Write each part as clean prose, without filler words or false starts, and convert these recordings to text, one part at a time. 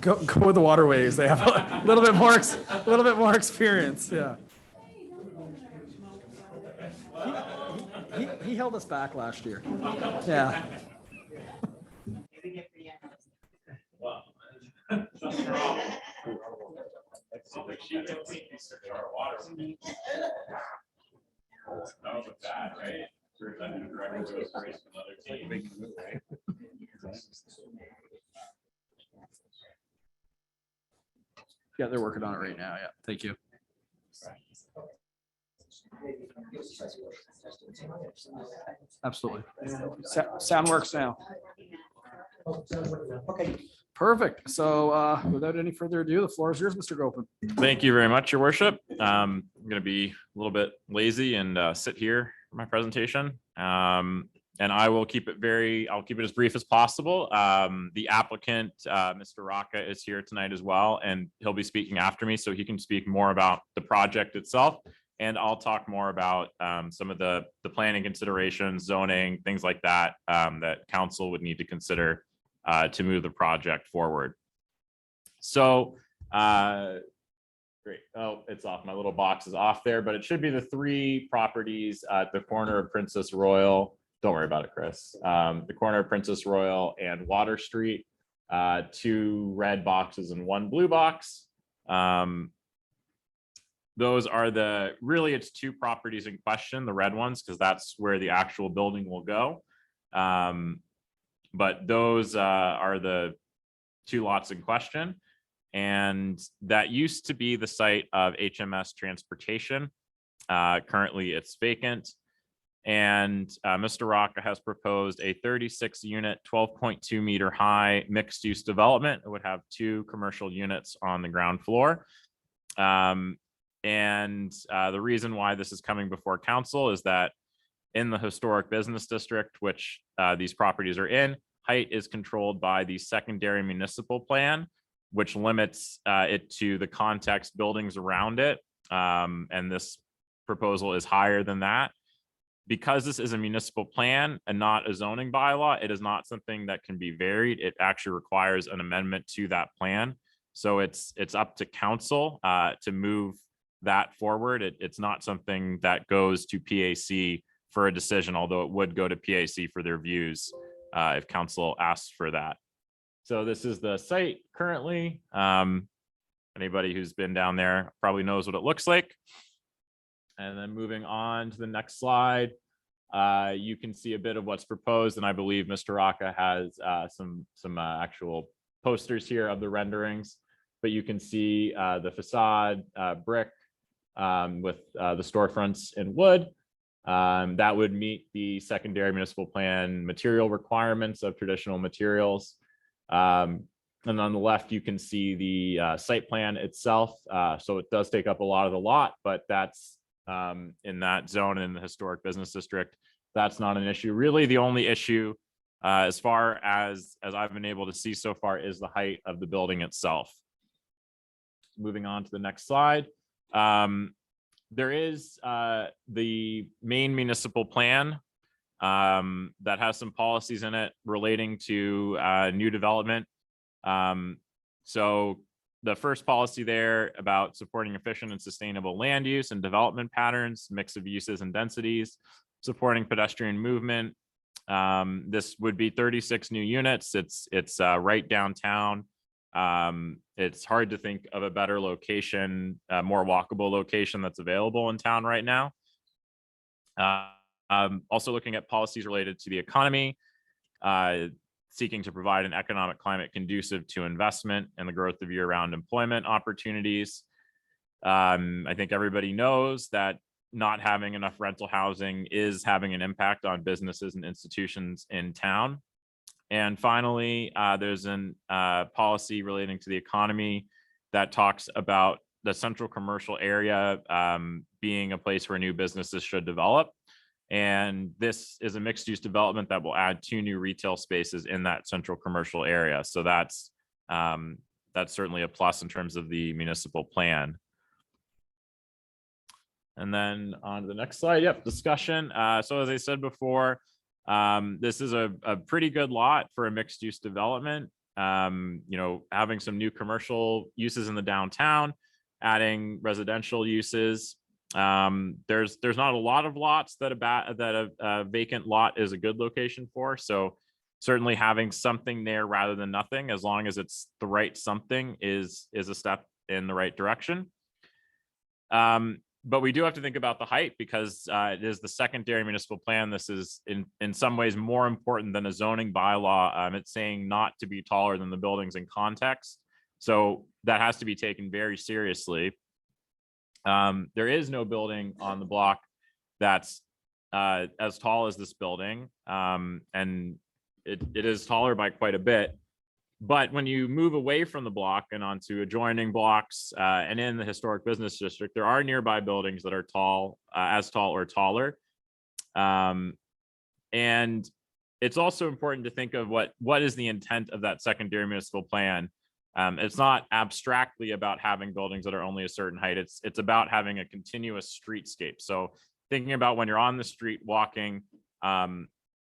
Go with the waterways. They have a little bit more experience. Yeah. He held us back last year. Yeah. Yeah, they're working on it right now. Yeah, thank you. Absolutely. Sound works now. Okay, perfect. So without any further ado, the floor is yours, Mr. Gopen. Thank you very much, Your Worship. I'm going to be a little bit lazy and sit here for my presentation. And I will keep it I'll keep it as brief as possible. The applicant, Mr. Rocca, is here tonight as well, and he'll be speaking after me, so he can speak more about the project itself. And I'll talk more about some of the planning considerations, zoning, things like that, that council would need to consider to move the project forward. So, great. Oh, it's off. My little box is off there, but it should be the 3 properties at the corner of Princess Royal. Don't worry about it, Chris. The corner of Princess Royal and Water Street, 2 red boxes and 1 blue box. Those are really it's 2 properties in question, the red ones, because that's where the actual building will go. But those are the 2 lots in question. And that used to be the site of HMS Transportation. Currently it's vacant. And Mr. Rocca has proposed a 36-unit, 12.2 meter high mixed use development. It would have 2 commercial units on the ground floor. The reason why this is coming before council is that in the historic business district, which these properties are in, height is controlled by the secondary municipal plan, which limits it to the context buildings around it. And this proposal is higher than that. Because this is a municipal plan and not a zoning bylaw, it is not something that can be varied. It actually requires an amendment to that plan. So it's up to council to move that forward. It's not something that goes to PAC for a decision, although it would go to PAC for their views if council asks for that. So this is the site currently. Anybody who's been down there probably knows what it looks like. And then moving on to the next slide, you can see a bit of what's proposed. And I believe Mr. Rocca has some actual posters here of the renderings, but you can see the facade brick with the storefronts in wood. That would meet the secondary municipal plan material requirements of traditional materials. And on the left, you can see the site plan itself. So it does take up a lot of the lot, but that's in that zone in the historic business district. That's not an issue. Really, the only issue, as far as I've been able to see so far, is the height of the building itself. Moving on to the next slide. There is the main municipal plan that has some policies in it relating to new development. So the first policy there about supporting efficient and sustainable land use and development patterns, mix of uses and densities, supporting pedestrian movement. This would be 36 new units. It's right downtown. It's hard to think of a better location, more walkable location that's available in town right now. Also looking at policies related to the economy, seeking to provide an economic climate conducive to investment and the growth of year-round employment opportunities. I think everybody knows that not having enough rental housing is having an impact on businesses and institutions in town. And finally, there's an policy relating to the economy that talks about the central commercial area being a place where new businesses should develop. And this is a mixed use development that will add 2 new retail spaces in that central commercial area. So that's certainly a plus in terms of the municipal plan. And then on to the next slide. Yep, discussion. So as I said before, this is a pretty good lot for a mixed use development. having some new commercial uses in the downtown, adding residential uses. There's not a lot of lots that a vacant lot is a good location for. So certainly having something there rather than nothing, as long as it's the right something, is a step in the right direction. But we do have to think about the height, because it is the secondary municipal plan. This is in some ways more important than a zoning bylaw. It's saying not to be taller than the buildings in context. So that has to be taken very seriously. There is no building on the block that's as tall as this building. And it is taller by quite a bit. But when you move away from the block and onto adjoining blocks and in the historic business district, there are nearby buildings that are tall, as tall or taller. And it's also important to think of what is the intent of that secondary municipal plan. It's not abstractly about having buildings that are only a certain height. It's about having a continuous streetscape. So thinking about when you're on the street walking,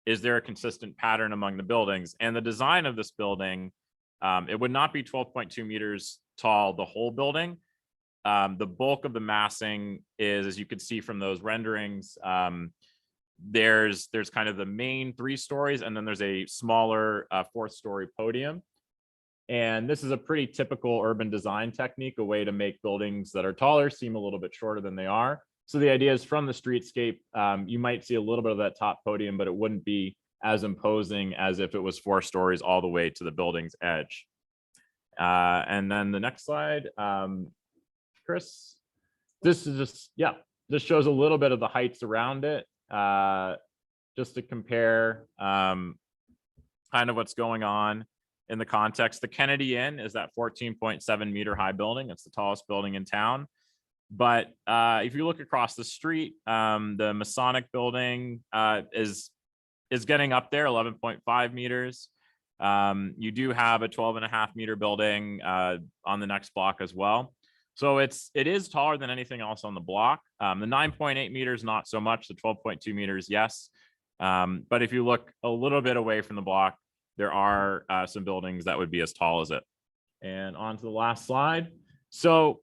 is there a consistent pattern among the buildings? And the design of this building, it would not be 12.2 meters tall, the whole building. The bulk of the massing is, as you can see from those renderings, there's kind of the main 3 stories, and then there's a smaller 4th story podium. And this is a pretty typical urban design technique, a way to make buildings that are taller seem a little bit shorter than they are. So the idea is, from the streetscape, you might see a little bit of that top podium, but it wouldn't be as imposing as if it was 4 stories all the way to the building's edge. And then the next slide, Chris, this is just, this shows a little bit of the heights around it, just to compare kind of what's going on in the context. The Kennedy Inn is that 14.7 meter high building. It's the tallest building in town. But if you look across the street, the Masonic building is getting up there, 11.5 meters. You do have a 12.5 meter building on the next block as well. So it is taller than anything else on the block. The 9.8 meters, not so much. The 12.2 meters, yes. But if you look a little bit away from the block, there are some buildings that would be as tall as it. And on to the last slide. So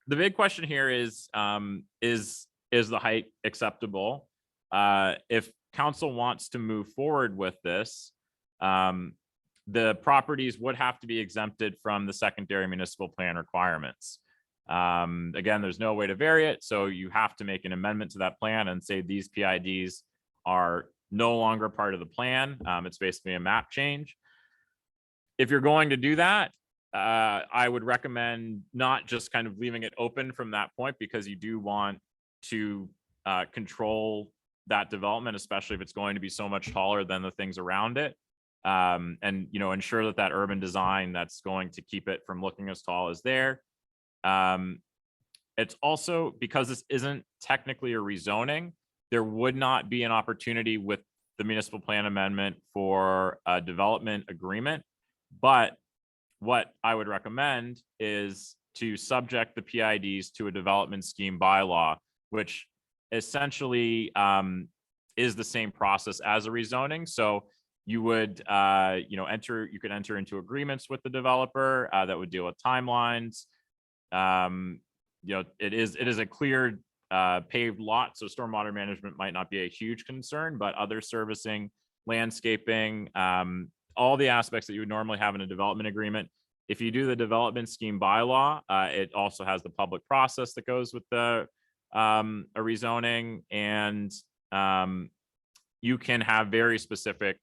the big question here is the height acceptable? If council wants to move forward with this, the properties would have to be exempted from the secondary municipal plan requirements. Again, there's no way to vary it, so you have to make an amendment to that plan and say these PIDs are no longer part of the plan. It's basically a map change. If you're going to do that, I would recommend not just kind of leaving it open from that point, because you do want to control that development, especially if it's going to be so much taller than the things around it. And ensure that urban design that's going to keep it from looking as tall as there. It's also, because this isn't technically a rezoning, there would not be an opportunity with the municipal plan amendment for a development agreement. But what I would recommend is to subject the PIDs to a development scheme bylaw, which essentially is the same process as a rezoning. So you would, you could enter into agreements with the developer that would deal with timelines. It is a cleared paved lot, so stormwater management might not be a huge concern, but other servicing, landscaping, all the aspects that you would normally have in a development agreement. If you do the development scheme bylaw, it also has the public process that goes with the a rezoning, and you can have very specific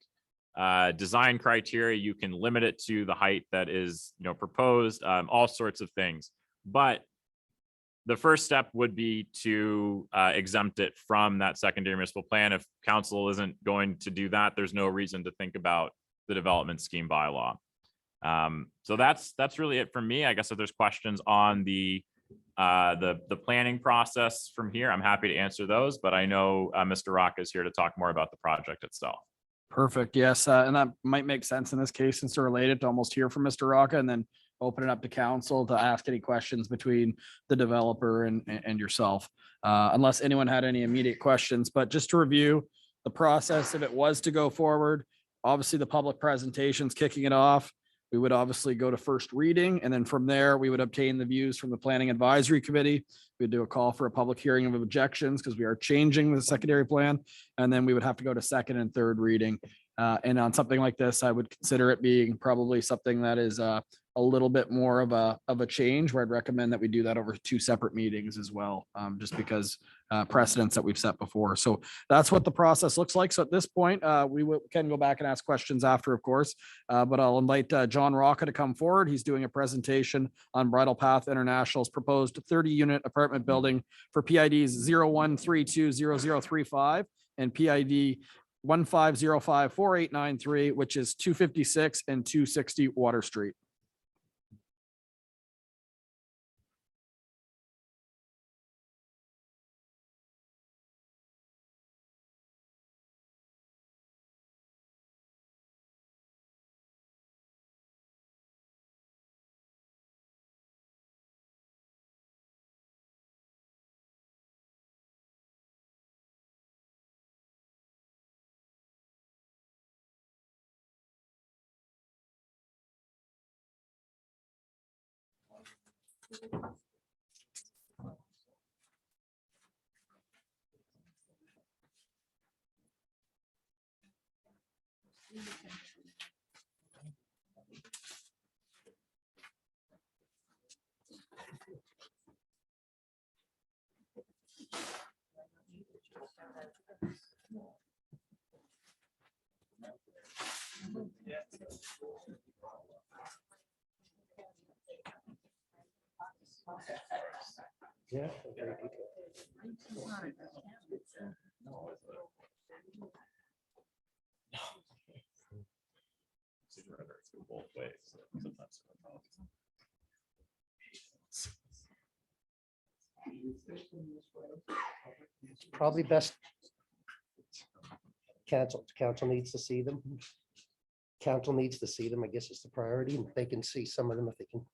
design criteria. You can limit it to the height that is proposed, all sorts of things. But the first step would be to exempt it from that secondary municipal plan. If council isn't going to do that, there's no reason to think about the development scheme bylaw. So that's really it for me. I guess if there's questions on the planning process from here, I'm happy to answer those, but I know Mr. Rocca is here to talk more about the project itself. Perfect. Yes. And that might make sense in this case, since they're related, to almost hear from Mr. Rocca and then open it up to council to ask any questions between the developer and yourself, unless anyone had any immediate questions. But just to review the process, if it was to go forward, obviously the public presentations kicking it off. We would obviously go to first reading, and then from there, we would obtain the views from the Planning Advisory Committee. We'd do a call for a public hearing of objections because we are changing the secondary plan. And then we would have to go to second and third reading. And on something like this, I would consider it being probably something that is a little bit more of a change, where I'd recommend that we do that over 2 separate meetings as well, just because precedents that we've set before. So that's what the process looks like. So at this point, we can go back and ask questions after, of course, but I'll invite John Rocca to come forward. He's doing a presentation on Bridle Path International's proposed 30-unit apartment building for PIDs 01320035 and PID 15054893, which is 256 and 260 Water Street. Yeah. Both ways. It's probably best. Council needs to see them. Council needs to see them, I guess, is the priority, and they can see some of them if they can.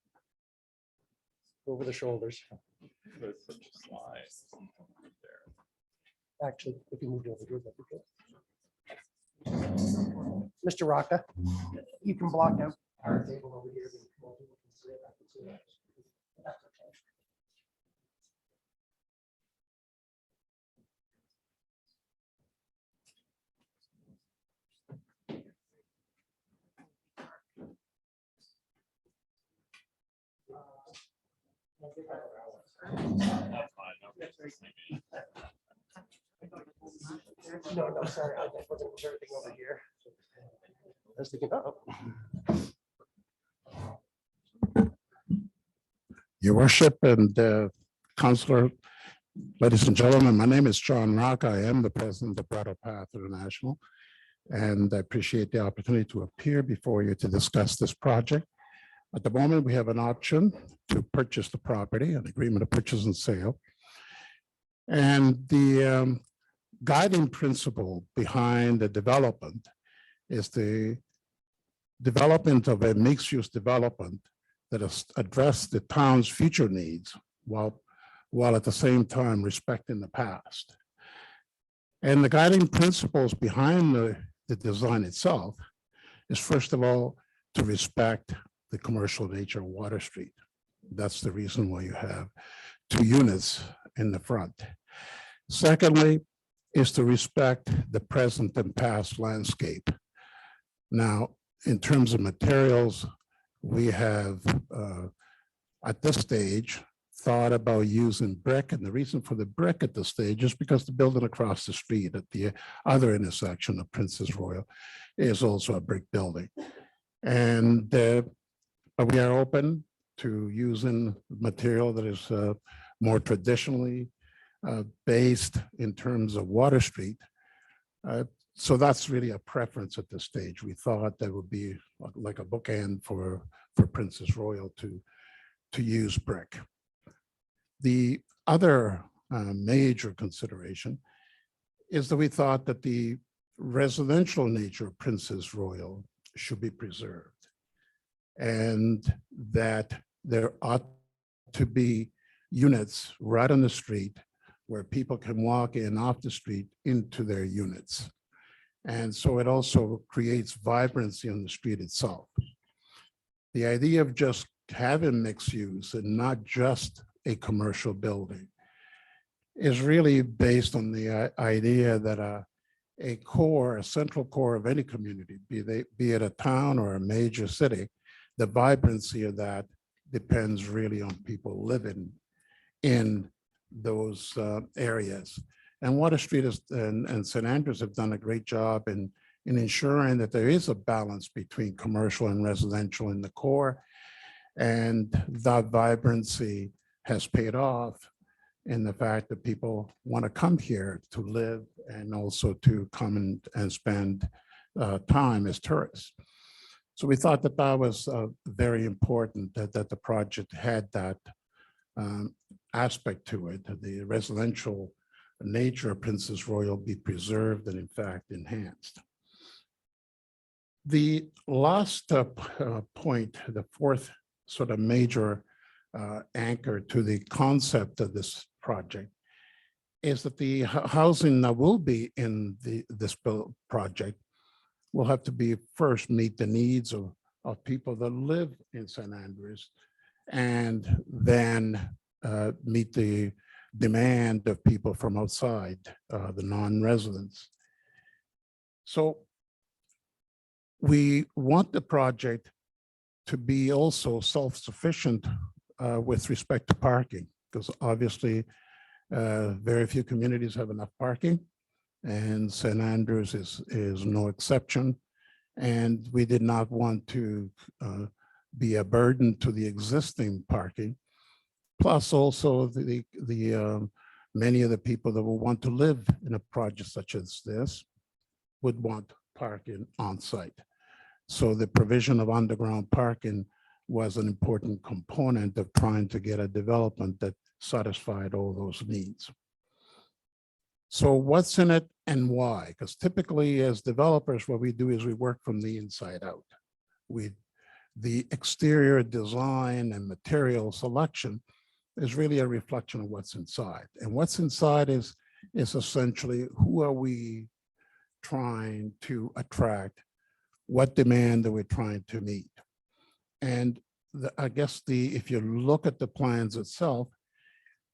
Over the shoulders. There's such a slide there. Actually, if you moved over here, that'd be good. Mr. Rocca, you can block out our table over here. No, sorry, I wasn't everything over here. I was thinking, oh. Your worship and Councillor, ladies and gentlemen, my name is John Rocca. I am the president of Bridle Path International, and I appreciate the opportunity to appear before you to discuss this project. At the moment, we have an option to purchase the property, an agreement of purchase and sale. And the guiding principle behind the development is the development of a mixed-use development that address the town's future needs while at the same time respecting the past. And the guiding principles behind the design itself is, first of all, to respect the commercial nature of Water Street. That's the reason why you have 2 units in the front. Secondly, is to respect the present and past landscape. Now, in terms of materials, we have, at this stage, thought about using brick. And the reason for the brick at this stage is because the building across the street at the other intersection of Princess Royal is also a brick building. And but we are open to using material that is more traditionally based in terms of Water Street. So that's really a preference at this stage. We thought that would be like a bookend for Princess Royal to use brick. The other major consideration is that we thought that the residential nature of Princess Royal should be preserved, and that there ought to be units right on the street where people can walk in off the street into their units. And so it also creates vibrancy on the street itself. The idea of just having mixed use and not just a commercial building is really based on the idea that a core, a central core of any community, be it a town or a major city, the vibrancy of that depends really on people living in those areas. And Water Street and St. Andrews have done a great job in ensuring that there is a balance between commercial and residential in the core. And that vibrancy has paid off in the fact that people want to come here to live and also to come and spend time as tourists. So we thought that that was very important, that the project had that aspect to it, that the residential nature of Princess Royal be preserved and in fact enhanced. The last point, the fourth sort of major anchor to the concept of this project is that the housing that will be in this project will have to be first meet the needs of people that live in St. Andrews, and then meet the demand of people from outside, the non-residents. So we want the project to be also self-sufficient with respect to parking, because obviously very few communities have enough parking, and St. Andrews is no exception. And we did not want to be a burden to the existing parking. Plus also the many of the people that will want to live in a project such as this would want parking on site. So the provision of underground parking was an important component of trying to get a development that satisfied all those needs. So what's in it and why? Because typically as developers, what we do is we work from the inside out. The exterior design and material selection is really a reflection of what's inside. And what's inside is essentially who are we trying to attract, what demand are we trying to meet. And I guess if you look at the plans itself,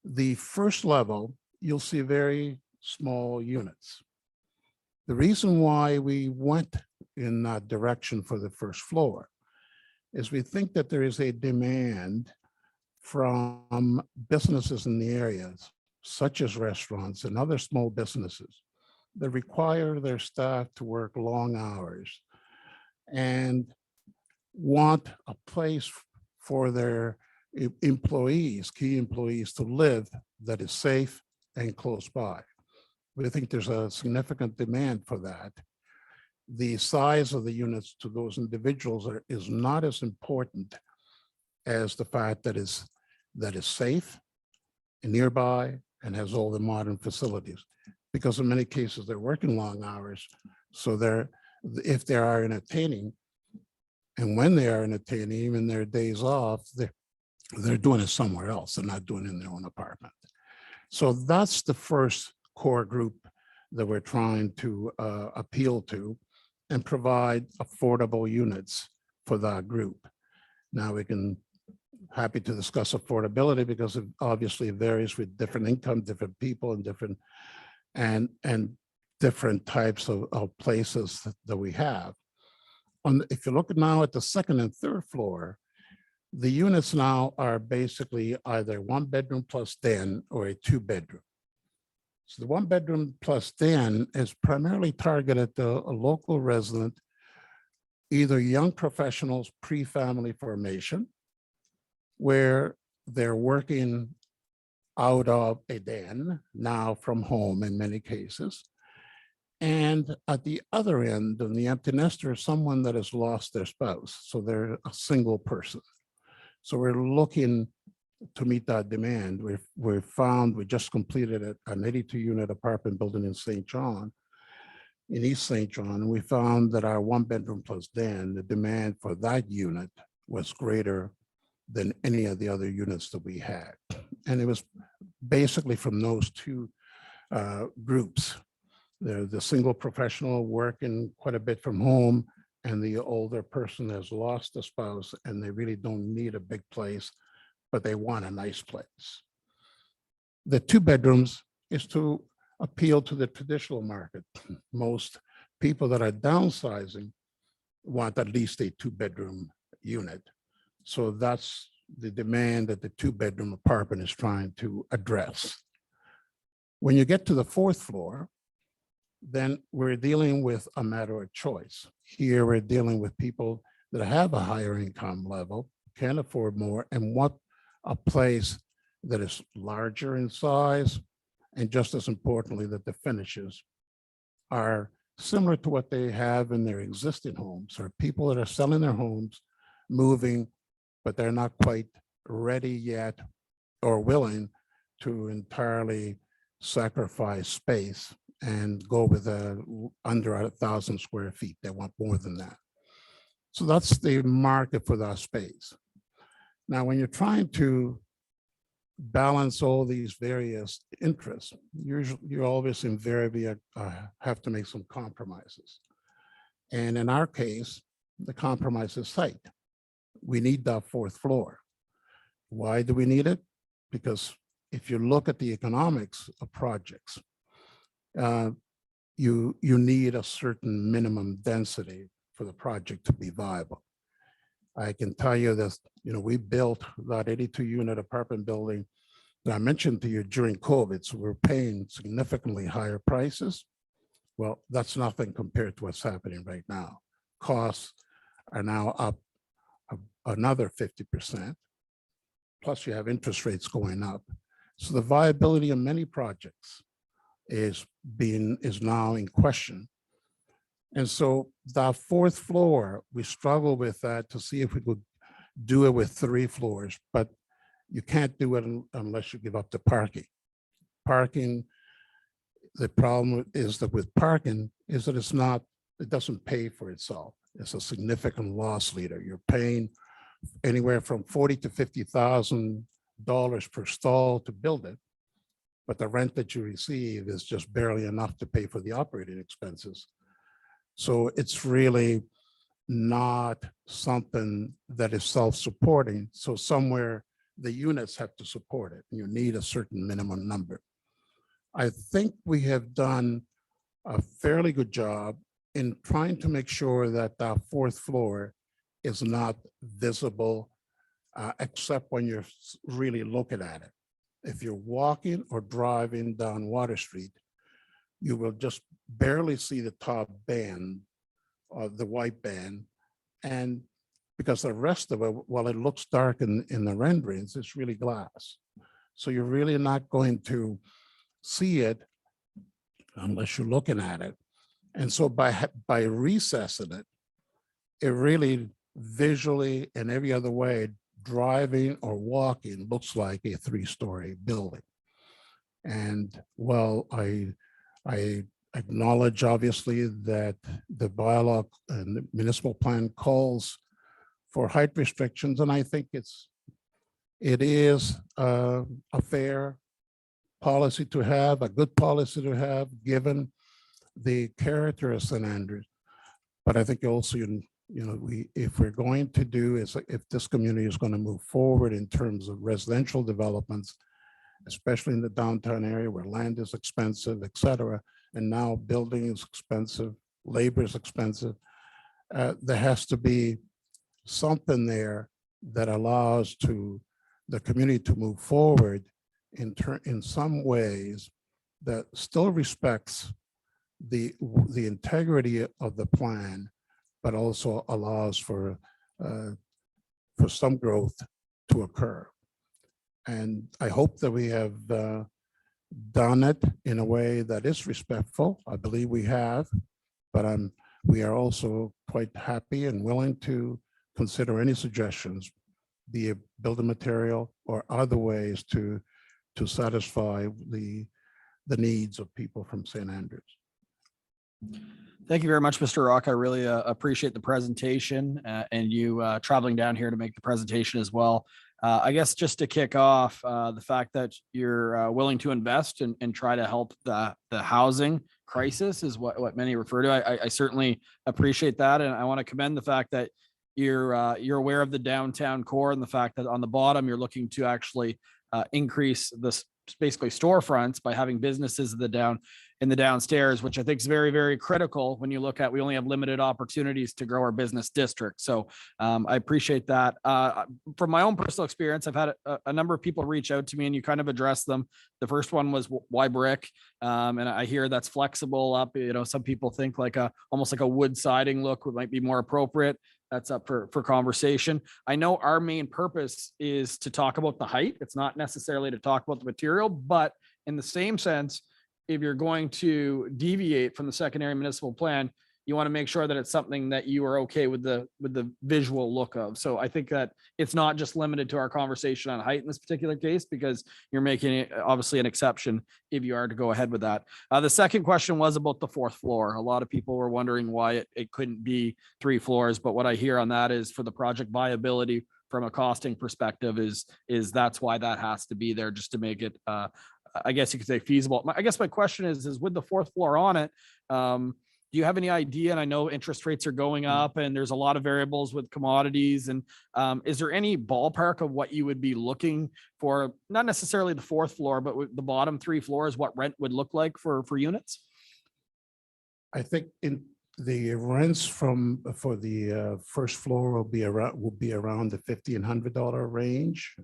the first level, you'll see very small units. The reason why we went in that direction for the first floor is we think that there is a demand from businesses in the areas, such as restaurants and other small businesses, that require their staff to work long hours and want a place for their employees, key employees, to live that is safe and close by. We think there's a significant demand for that. The size of the units to those individuals is not as important as the fact that is safe and nearby and has all the modern facilities. Because in many cases they're working long hours, so if they are entertaining, and when they are entertaining, even their days off, they're doing it somewhere else. They're not doing it in their own apartment. So that's the first core group that we're trying to appeal to and provide affordable units for that group. Now we can happy to discuss affordability because it obviously varies with different income, different people, and different types of places that we have. If you look now at the second and third floor, the units now are basically either 1 bedroom plus den or a 2-bedroom. So the 1 bedroom plus den is primarily targeted to a local resident, either young professionals pre-family formation, where they're working out of a den, now from home in many cases. And at the other end, on the empty nester, is someone that has lost their spouse. So they're a single person. So we're looking to meet that demand. We just completed an 82-unit apartment building in St. John, in East St. John, and we found that our 1 bedroom plus den, the demand for that unit was greater than any of the other units that we had. And it was basically from those two groups. the single professional working quite a bit from home, and the older person has lost a spouse and they really don't need a big place, but they want a nice place. The 2 bedrooms is to appeal to the traditional market. Most people that are downsizing want at least a 2-bedroom unit. So that's the demand that the 2-bedroom apartment is trying to address. When you get to the 4th floor, then we're dealing with a matter of choice. Here we're dealing with people that have a higher income level, can afford more, and want a place that is larger in size, and just as importantly, that the finishes are similar to what they have in their existing homes, or people that are selling their homes, moving, but they're not quite ready yet or willing to entirely sacrifice space and go with under 1,000 square feet. They want more than that. So that's the market for that space. Now, when you're trying to balance all these various interests, you always invariably have to make some compromises. And in our case, the compromise is site. We need that 4th floor. Why do we need it? Because if you look at the economics of projects, you need a certain minimum density for the project to be viable. I can tell you that, we built that 82-unit apartment building that I mentioned to you during COVID, so we're paying significantly higher prices. Well, that's nothing compared to what's happening right now. Costs are now up another 50%, plus you have interest rates going up. So the viability of many projects is now in question. And so the 4th floor, we struggle with that to see if we could do it with 3 floors, but you can't do it unless you give up the parking. Parking, the problem is that with parking is that it doesn't pay for itself. It's a significant loss leader. You're paying anywhere from $40,000 to $50,000 per stall to build it, but the rent that you receive is just barely enough to pay for the operating expenses. So it's really not something that is self-supporting. So somewhere the units have to support it. You need a certain minimum number. I think we have done a fairly good job in trying to make sure that the 4th floor is not visible, except when you're really looking at it. If you're walking or driving down Water Street, you will just barely see the top band, or the white band, and because the rest of it, while it looks dark in the renderings, it's really glass. So you're really not going to see it unless you're looking at it. And so by recessing it, it really visually and every other way, driving or walking looks like a 3-story building. And while I acknowledge obviously that the bylaw and the municipal plan calls for height restrictions, and I think it is a fair policy to have, a good policy to have, given the character of St. Andrews. But I think also, if we're going to do is, if this community is going to move forward in terms of residential developments, especially in the downtown area where land is expensive, et cetera, and now building is expensive, labor is expensive, there has to be something there that allows the community to move forward in some ways that still respects the integrity of the plan, but also allows for some growth to occur. And I hope that we have done it in a way that is respectful. I believe we have, but we are also quite happy and willing to consider any suggestions, be it building material or other ways to satisfy the needs of people from St. Andrews. Thank you very much, Mr. Rocca. I really appreciate the presentation and you traveling down here to make the presentation as well. I guess just to kick off, the fact that you're willing to invest and try to help the housing crisis is what many refer to. I certainly appreciate that. And I want to commend the fact that you're aware of the downtown core and the fact that on the bottom, you're looking to actually increase this basically storefronts by having businesses in the downstairs, which I think is very, very critical when you look at, we only have limited opportunities to grow our business district. So I appreciate that. From my own personal experience, I've had a number of people reach out to me and you kind of address them. The first one was why brick? And I hear that's flexible up. Some people think almost like a wood siding look might be more appropriate. That's up for conversation. I know our main purpose is to talk about the height. It's not necessarily to talk about the material, but in the same sense, if you're going to deviate from the secondary municipal plan, you want to make sure that it's something that you are okay with the visual look of. So I think that it's not just limited to our conversation on height in this particular case, because you're making it obviously an exception if you are to go ahead with that. The second question was about the fourth floor. A lot of people were wondering why it couldn't be 3 floors, but what I hear on that is for the project viability from a costing perspective is that's why that has to be there, just to make it I guess you could say feasible. I guess my question is with the 4th floor on it, do you have any idea? And I know interest rates are going up and there's a lot of variables with commodities. And is there any ballpark of what you would be looking for? Not necessarily the 4th floor, but with the bottom 3 floors, what rent would look like for units? I think in the rents for the first floor will be around the $1,500 range.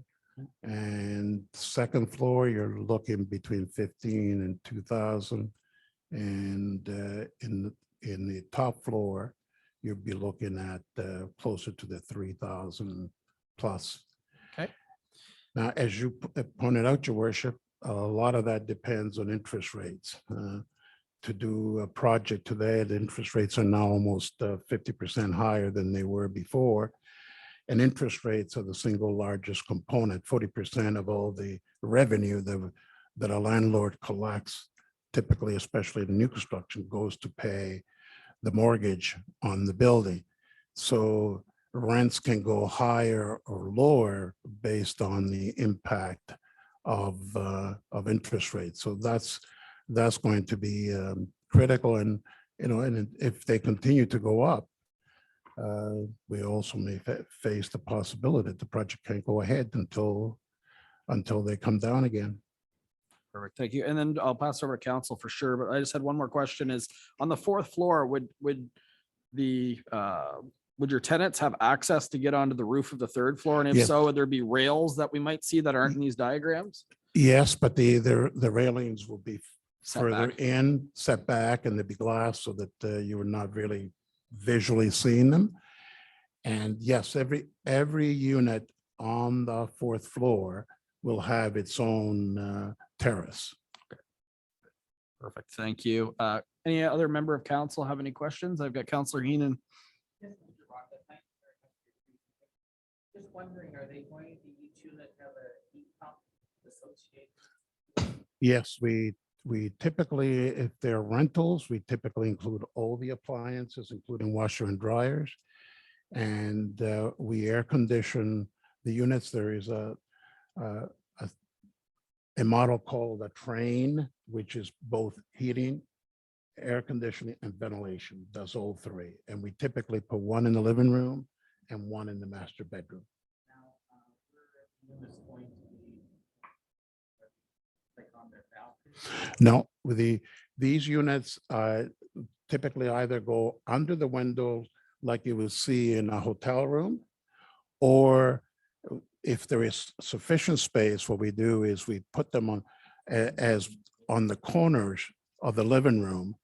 And second floor, you're looking between 15 and 2,000. And in the top floor, you'll be looking at closer to the 3,000 plus. Okay. Now, as you pointed out, Your Worship, a lot of that depends on interest rates. To do a project today, the interest rates are now almost 50% higher than they were before. And interest rates are the single largest component, 40% of all the revenue that a landlord collects, typically, especially the new construction, goes to pay the mortgage on the building. So rents can go higher or lower based on the impact of interest rates. So that's going to be critical. And if they continue to go up, we also may face the possibility that the project can't go ahead until they come down again. Perfect. Thank you. And then I'll pass over to council for sure, but I just had one more question is on the 4th floor, would your tenants have access to get onto the roof of the 3rd floor? And if Yes. so, would there be rails that we might see that aren't in these diagrams? Yes, but the railings will be Set further back. in, set back, and there'll be glass so that you are not really visually seeing them. And yes, every unit on the 4th floor will have its own terrace. Perfect. Thank you. Any other member of council have any questions? I've got Councillor Heenan. Just wondering, are they going to each unit have a heat pump associated? Yes, we typically, if they're rentals, we typically include all the appliances, including washer and dryers. And we air condition the units. There is a model called a train, which is both heating, air conditioning, and ventilation. Does all 3. And we typically put one in the living room and one in the master bedroom. Now, where are the units going to be? Like on their balcony? No, these units typically either go under the window like you will see in a hotel room, or if there is sufficient space, what we do is we put them on the corners of the living room,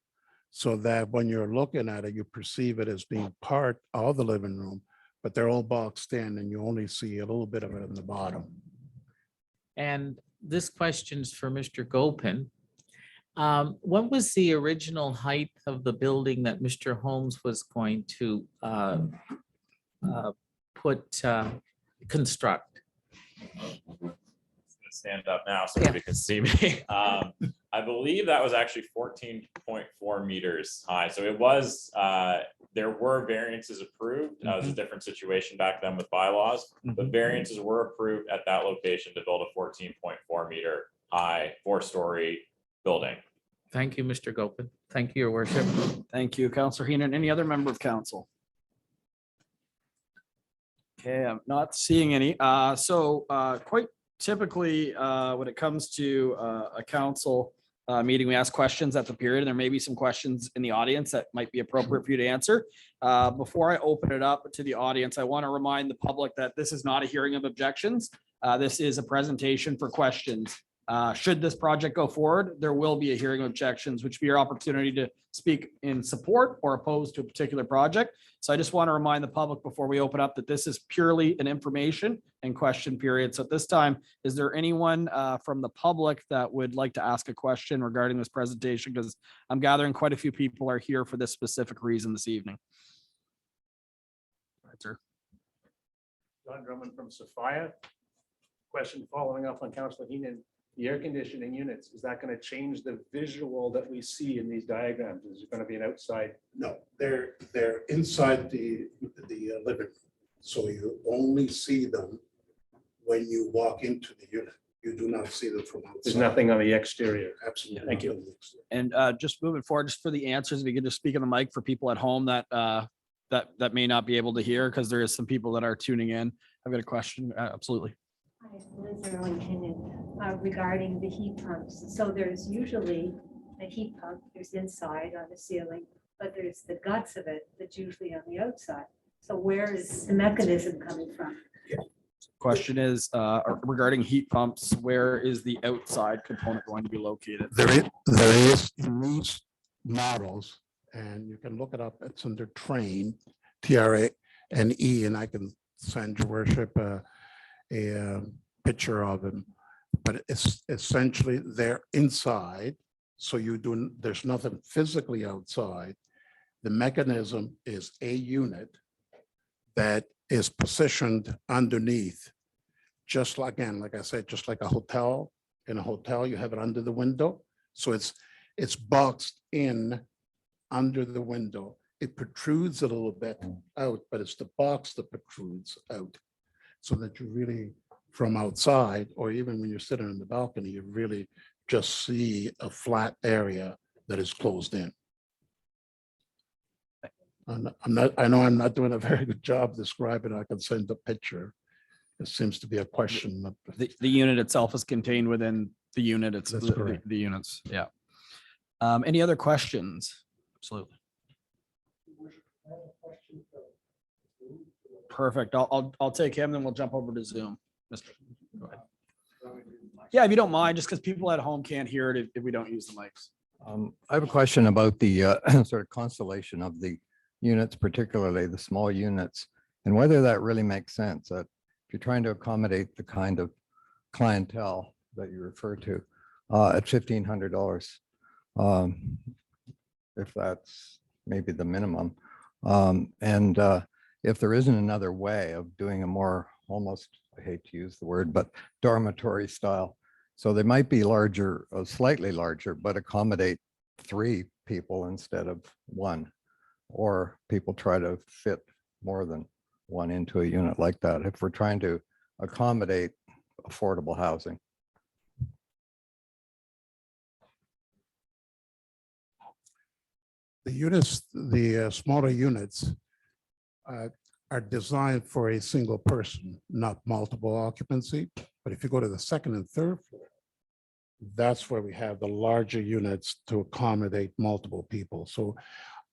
so that when you're looking at it, you perceive it as being part of the living room, but they're all boxed in and you only see a little bit of it in the bottom. And this question's for Mr. Gopen. What was the original height of the building that Mr. Holmes was going to construct? Stand up now so everybody can see me. I believe that was actually 14.4 meters high. So it was, there were variances approved. It was a different situation back then with bylaws, but variances were approved at that location to build a 14.4 meter high 4-story building. Thank you, Mr. Gopen. Thank you, your worship. Thank you, Counselor Heenan. Any other member of council? Okay, I'm not seeing any. So quite typically, when it comes to a council meeting, we ask questions at the period, and there may be some questions in the audience that might be appropriate for you to answer. Before I open it up to the audience, I want to remind the public that this is not a hearing of objections. This is a presentation for questions. Should this project go forward, there will be a hearing of objections, which will be your opportunity to speak in support or opposed to a particular project. So I just want to remind the public before we open up that this is purely an information and question period. So at this time, is there anyone from the public that would like to ask a question regarding this presentation? Because I'm gathering quite a few people are here for this specific reason this evening. Right, sir. John Drummond from Sophia. Question following up on Councilor Heenan, the air conditioning units, is that going to change the visual that we see in these diagrams? Is it going to be an outside? No, they're inside the living room. So you only see them when you walk into the unit. You do not see them from outside. There's nothing on the exterior. Absolutely. Thank you. nothing. And just moving forward, just for the answers, if you could just speak on the mic for people at home that that may not be able to hear, because there is some people that are tuning in. I've got a question. Absolutely. Hi, Liz Erlington, regarding the heat pumps. So there's usually a heat pump, there's inside on the ceiling, but there's the guts of it that's usually on the outside. So where is the mechanism coming from? Question is regarding heat pumps, where is the outside component going to be located? There is in these models, and you can look it up. It's under train, TRANE, and I can send your worship a picture of them. But it's essentially they're inside, so there's nothing physically outside. The mechanism is a unit that is positioned underneath, just like, again, like I said, just like a hotel. In a hotel, you have it under the window. So it's boxed in under the window. It protrudes a little bit out, but it's the box that protrudes out. So that you really, from outside, or even when you're sitting on the balcony, you really just see a flat area that is closed in. I know I'm not doing a very good job describing. I can send a picture. It seems to be a question. The unit itself is contained within the unit. It's That's the correct. units. Yeah. Any other questions? Absolutely. Perfect. I'll take him, then we'll jump over to Zoom. Mr. Go ahead. Yeah, if you don't mind, just because people at home can't hear it if we don't use the mics. I have a question about the sort of constellation of the units, particularly the small units, and whether that really makes sense. That if you're trying to accommodate the kind of clientele that you refer to at $1,500, if that's maybe the minimum, and if there isn't another way of doing a more almost, I hate to use the word, but dormitory style. So they might be larger, slightly larger, but accommodate 3 people instead of 1. Or people try to fit more than 1 into a unit like that, if we're trying to accommodate affordable housing. The units, the smaller units are designed for a single person, not multiple occupancy. But if you go to the second and third floor, that's where we have the larger units to accommodate multiple people. So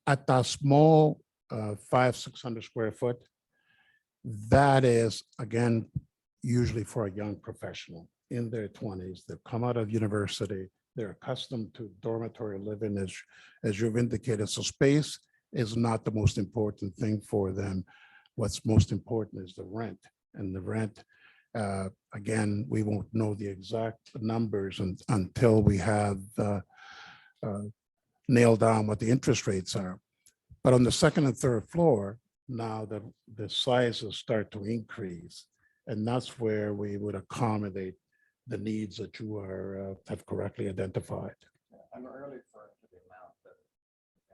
at the small 500-600 square foot, that is, again, usually for a young professional in their 20s. They've come out of university. They're accustomed to dormitory living, as you've indicated. So space is not the most important thing for them. What's most important is the rent. And the rent, again, we won't know the exact numbers until we have nailed down what the interest rates are. But on the second and third floor, now the sizes start to increase. And that's where we would accommodate the needs that you have correctly identified. I'm really referring to the amount that,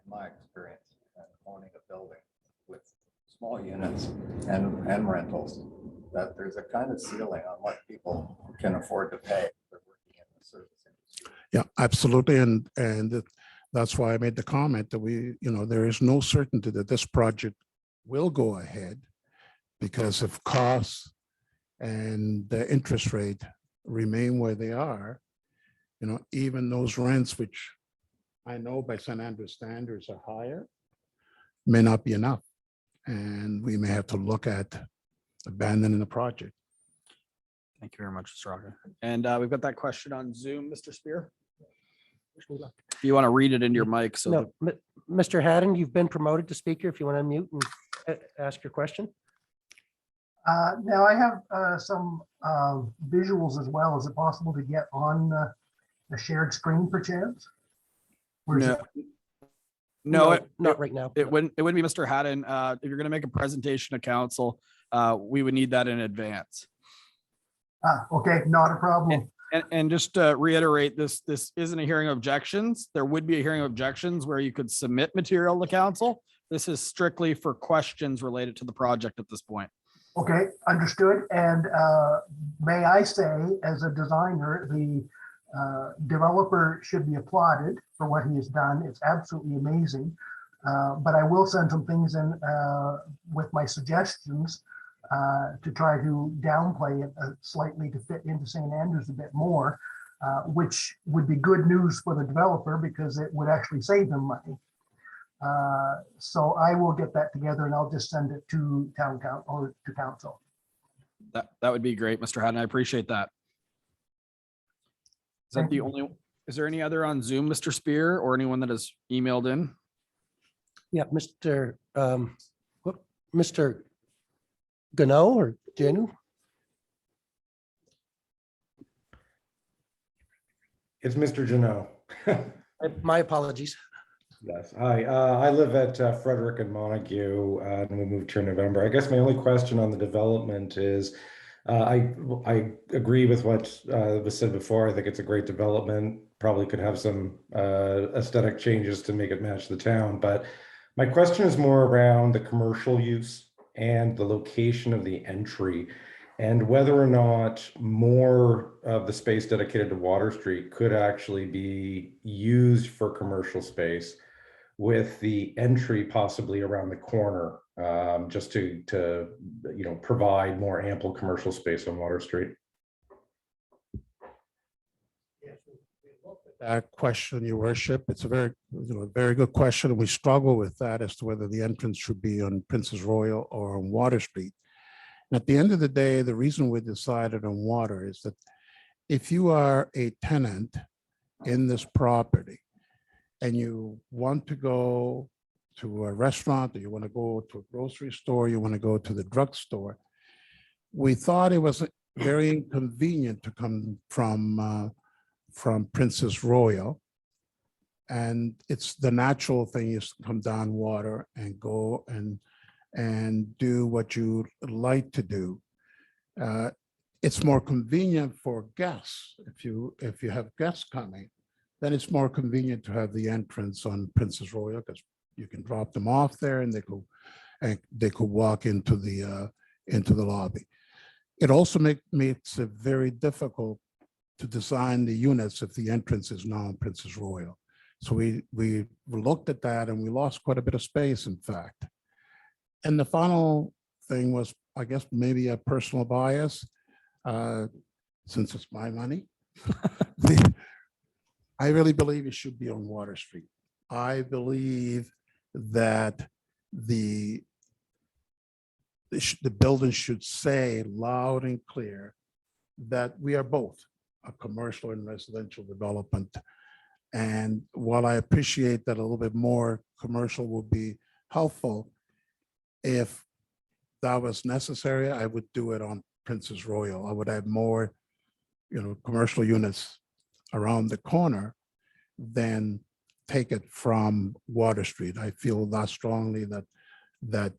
in my experience, owning a building with small units and rentals, that there's a kind of ceiling on what people can afford to pay if they're working in the service industry. Yeah, absolutely. That's why I made the comment that there is no certainty that this project will go ahead because if costs and the interest rate remain where they are, even those rents, which I know by San Andreas standards are higher, may not be enough. And we may have to look at abandoning the project. Thank you very much, Mr. Rocca. And we've got that question on Zoom, Mr. Spear. If you want to read it into your mic, so No, Mr. Haddon, you've been promoted to speaker. If you want to unmute and ask your question. Now I have some visuals as well. Is it possible to get on a shared screen perchance? Or is no, it- no, Not right now. it wouldn't be Mr. Haddon. If you're going to make a presentation to council, we would need that in advance. Okay, not a problem. And just to reiterate, this isn't a hearing of objections. There would be a hearing of objections where you could submit material to council. This is strictly for questions related to the project at this point. Okay, understood. And may I say, as a designer, the developer should be applauded for what he has done. It's absolutely amazing. But I will send some things in with my suggestions to try to downplay it slightly to fit into St. Andrews a bit more, which would be good news for the developer because it would actually save them money. So I will get that together and I'll just send it to town council or to council. That would be great, Mr. Haddon. I appreciate that. Is that Thank the you. only, is there any other on Zoom, Mr. Spear, or anyone that has emailed in? Yeah, Mr. Mr. Gano or Janu? It's Mr. Janot. My apologies. Yes, hi. I live at Frederick and Montague, and we moved here in November. I guess my only question on the development is, I agree with what was said before. I think it's a great development. Probably could have some aesthetic changes to make it match the town. But my question is more around the commercial use and the location of the entry, and whether or not more of the space dedicated to Water Street could actually be used for commercial space, with the entry possibly around the corner, just to provide more ample commercial space on Water Street. That question, your worship, it's a very good question. We struggle with that as to whether the entrance should be on Princess Royal or on Water Street. And at the end of the day, the reason we decided on Water is that if you are a tenant in this property and you want to go to a restaurant, or you want to go to a grocery store, you want to go to the drugstore, we thought it was very inconvenient to come from Princess Royal. And it's the natural thing is to come down Water and go and do what you like to do. It's more convenient for guests. If you have guests coming, then it's more convenient to have the entrance on Princess Royal because you can drop them off there and they could walk into the lobby. It also makes it very difficult to design the units if the entrance is now on Princess Royal. So we looked at that and we lost quite a bit of space, in fact. And the final thing was, I guess, maybe a personal bias, since it's my money. I really believe it should be on Water Street. I believe that the building should say loud and clear that we are both a commercial and residential development. And while I appreciate that a little bit more commercial will be helpful, if that was necessary, I would do it on Princess Royal. I would have more, commercial units around the corner than take it from Water Street. I feel that strongly that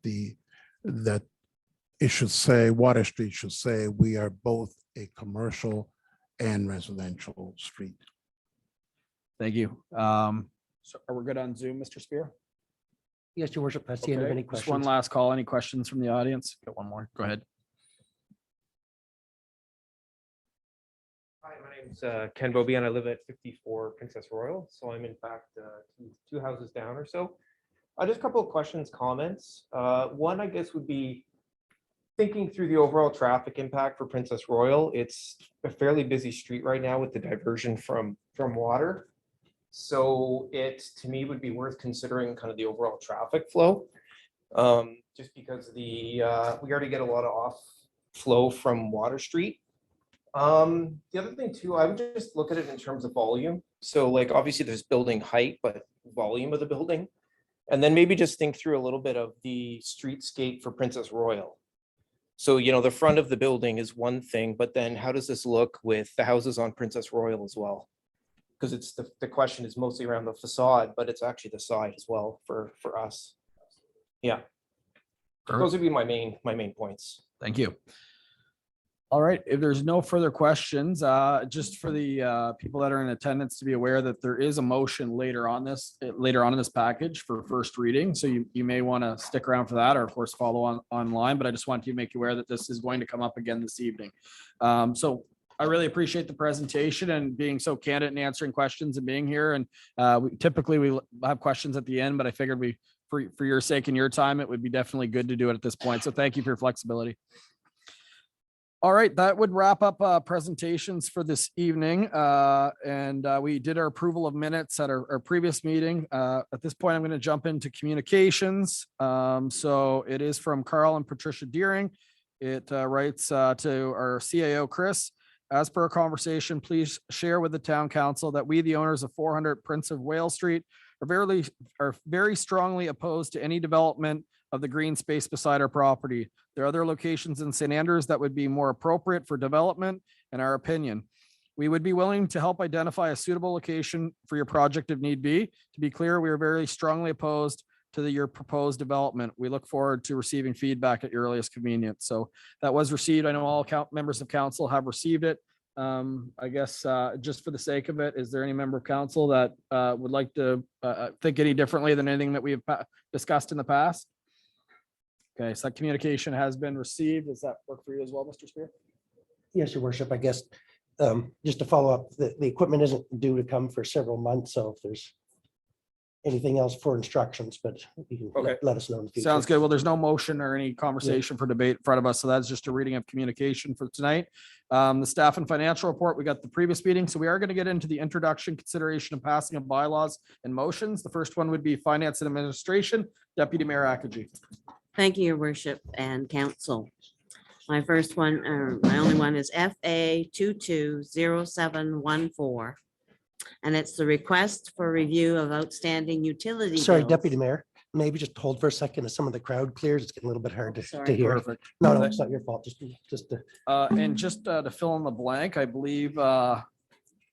it should say, Water Street should say, we are both a commercial and residential street. Thank you. So are we good on Zoom, Mr. Spear? Yes, your worship. That's the end of Okay, any just one questions. last call. Any questions from the audience? Got one more. Go ahead. Hi, my name name's Ken Bobby, and I live at 54 Princess Royal. So I'm in fact two houses down or so. Just a couple of questions, comments. One, I guess, would be thinking through the overall traffic impact for Princess Royal. It's a fairly busy street right now with the diversion from water. So it, to me, would be worth considering kind of the overall traffic flow. Just because we already get a lot of off flow from Water Street. The other thing too, I would just look at it in terms of volume. So like, obviously there's building height, but volume of the building. And then maybe just think through a little bit of the streetscape for Princess Royal. So, you know, the front of the building is one thing, but then how does this look with the houses on Princess Royal as well? Because it's the question is mostly around the facade, but it's actually the side as well for us. Yeah. Those would be my main points. Thank you. All right, if there's no further questions, just for the people that are in attendance to be aware that there is a motion later on in this package for first reading. So you may want to stick around for that, or of course follow online, but I just want to make you aware that this is going to come up again this evening. So I really appreciate the presentation and being so candid and answering questions and being here. And typically we have questions at the end, but I figured for your sake and your time, it would be definitely good to do it at this point. So thank you for your flexibility. All right, that would wrap up presentations for this evening. We did our approval of minutes at our previous meeting. At this point, I'm going to jump into communications. So it is from Carl and Patricia Deering. It writes to our CAO, Chris. As per our conversation, please share with the town council that we, the owners of 400 Prince of Wales Street, are very strongly opposed to any development of the green space beside our property. There are other locations in St. Andrews that would be more appropriate for development, in our opinion. We would be willing to help identify a suitable location for your project if need be. To be clear, we are very strongly opposed to your proposed development. We look forward to receiving feedback at your earliest convenience. So that was received. I know all members of council have received it. I guess just for the sake of it, is there any member of council that would like to think any differently than anything that we have discussed in the past? Okay, so that communication has been received. Does that work for you as well, Mr. Spear? Yes, your worship, I guess, just to follow up, the equipment isn't due to come for several months, so if there's anything else for instructions, but you can Okay. let us know in the future. Sounds good. Well, there's no motion or any conversation for debate in front of us, so that's just a reading of communication for tonight. The staff and financial report, we got the previous meeting, so we are going to get into the introduction, consideration, and passing of bylaws and motions. The first one would be finance and administration. Deputy Mayor Akaji. Thank you, your worship and council. My first one, or my only one, is FA 220714. And it's the request for review of outstanding utility Sorry, bills. Deputy Mayor, maybe just hold for a second as some of the crowd clears. It's getting a little bit hard to Sorry. hear. Perfect. No, it's not your fault. Just And just to fill in the blank, I believe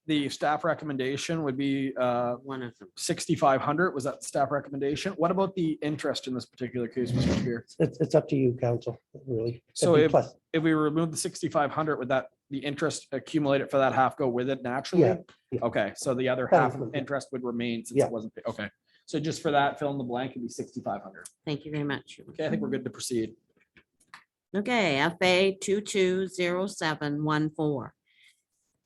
the staff recommendation would be One of them. 6,500. Was that the staff recommendation? What about the interest in this particular case, Mr. Spear? it's up to you, council, really. So It'd be plus- if we remove the 6,500, would that the interest accumulated for that half go with it naturally? Yeah, yeah. Okay, so the other That half is- of interest would remain since Yeah. it wasn't, okay. So just for that, fill in the blank, it'd be 6,500. Thank you very much. Okay, I think we're good to proceed. Okay, FA 220714.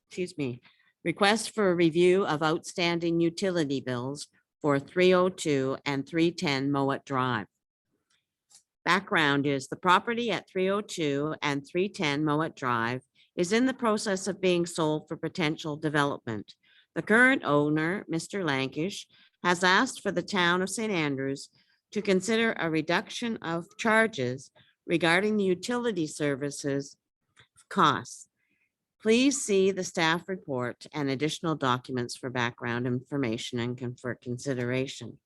Excuse me. Request for a review of outstanding utility bills for 302 and 310 Mowat Drive. Background is the property at 302 and 310 Mowat Drive is in the process of being sold for potential development. The current owner, Mr. Lankish, has asked for the town of St. Andrews to consider a reduction of charges regarding the utility services costs. Please see the staff report and additional documents for background information and for consideration.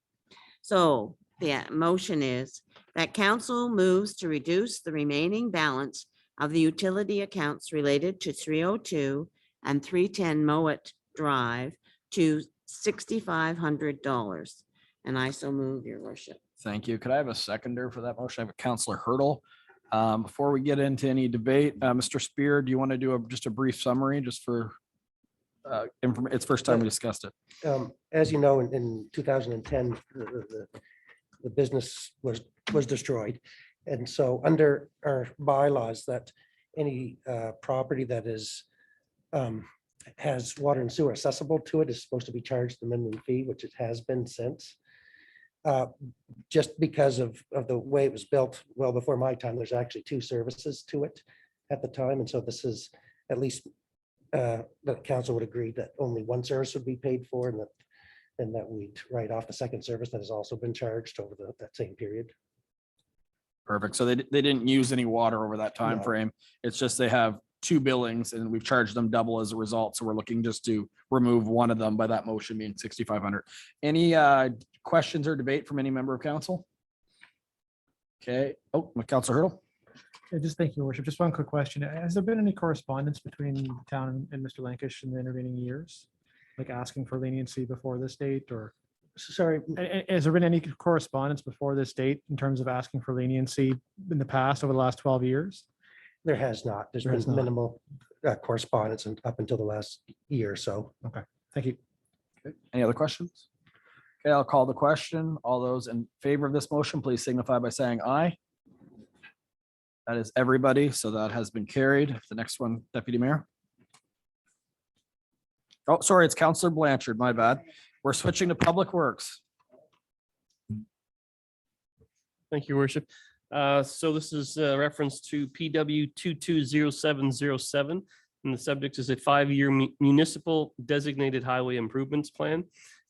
So the motion is that council moves to reduce the remaining balance of the utility accounts related to 302 and 310 Mowat Drive to $6,500. And I so move, your worship. Thank you. Could I have a seconder for that motion? I have a Councillor Hurdle. Before we get into any debate, Mr. Spear, do you want to do just a brief summary just for information? It's first time we discussed it. As you know, in 2010, the business was destroyed. And so under our bylaws that any property that is has water and sewer accessible to it is supposed to be charged the minimum fee, which it has been since. Just because of the way it was built well before my time, there's actually two services to it at the time. And so this is at least the council would agree that only one service would be paid for and that we'd write off the second service that has also been charged over that same period. Perfect. So they didn't use any water over that time No. frame. It's just they have two billings and we've charged them double as a result. So we're looking just to remove one of them by that motion being 6,500. Any questions or debate from any member of council? Okay. Oh, Councilor Hurdle. Yeah, just thank you, Your Worship. Just one quick question. Has there been any correspondence between the town and Mr. Lankish in the intervening years? Like asking for leniency before this date, or Sorry, has there been any correspondence before this date in terms of asking for leniency in the past over the last 12 years? there has not. There's There has been not. minimal correspondence up until the last year or so. Thank you. Any other questions? Okay, I'll call the question. All those in favor of this motion, please signify by saying aye. That is everybody. So that has been carried. The next one, Deputy Mayor. Oh, sorry, it's Councillor Blanchard. My bad. We're switching to Public Works. Thank you, Your Worship. So this is a reference to PW 220707, and the subject is a 5-year municipal designated highway improvements plan.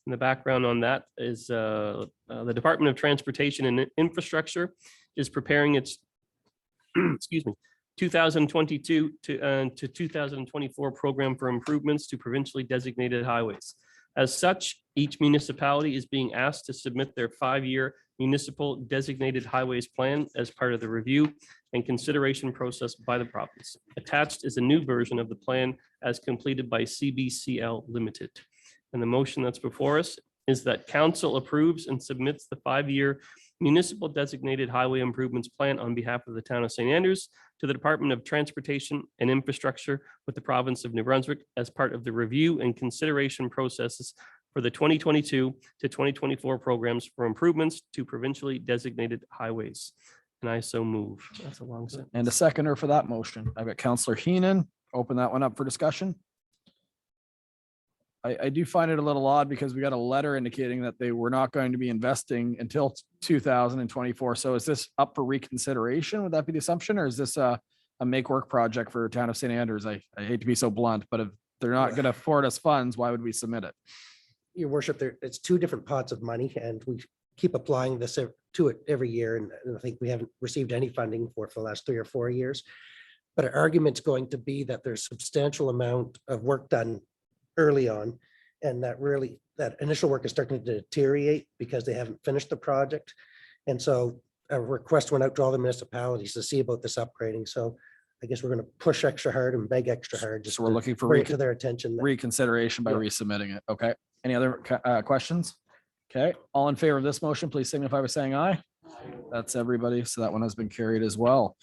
And the background on that is the Department of Transportation and Infrastructure is preparing its excuse me, 2022 to 2024 program for improvements to provincially designated highways. As such, each municipality is being asked to submit their 5-year municipal designated highways plan as part of the review and consideration process by the province. Attached is a new version of the plan as completed by CBCL Limited. And the motion that's before us is that council approves and submits the 5-year municipal designated highway improvements plan on behalf of the town of St. Andrews to the Department of Transportation and Infrastructure with the province of New Brunswick as part of the review and consideration processes for the 2022 to 2024 programs for improvements to provincially designated highways. And I so move. That's a long sentence. And a seconder for that motion. I've got Councillor Heenan. Open that one up for discussion. I do find it a little odd because we got a letter indicating that they were not going to be investing until 2024. So is this up for reconsideration? Would that be the assumption? Or is this a make work project for town of St. Andrews? I hate to be so blunt, but if they're not going to afford us funds, why would we submit it? Your worship, it's two different pots of money and we keep applying this to it every year. And I think we haven't received any funding for the last 3 or 4 years. But our argument's going to be that there's substantial amount of work done early on, and that initial work is starting to deteriorate because they haven't finished the project. And so a request went out to all the municipalities to see about this upgrading. So I guess we're going to push extra hard and beg extra hard. Just So we're to looking for bring it to their attention. reconsideration by Yeah. resubmitting it. Okay. Any other questions? Okay. All in favor of this motion, please signify by saying aye. That's everybody. So that one has been carried as well.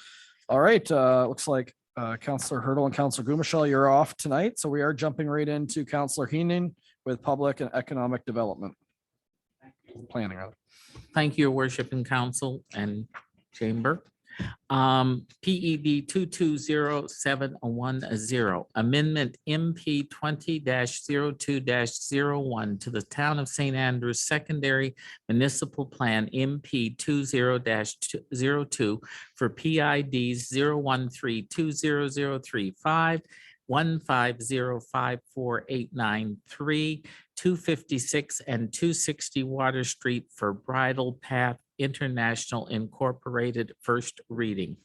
All right. Looks like Councillor Hurdle and Councillor Gumashall, you're off tonight. So we are jumping right into Councillor Heenan with Public and Economic Development. Planning. Thank you, Your Worship and Council and Chamber. PED 220710, Amendment MP 20-02-01 to the Town of St. Andrews Secondary Municipal Plan MP 20-02 for PIDs 013-20035, 1505489-3, 256 and 260 Water Street for Bridle Path International Incorporated, first reading.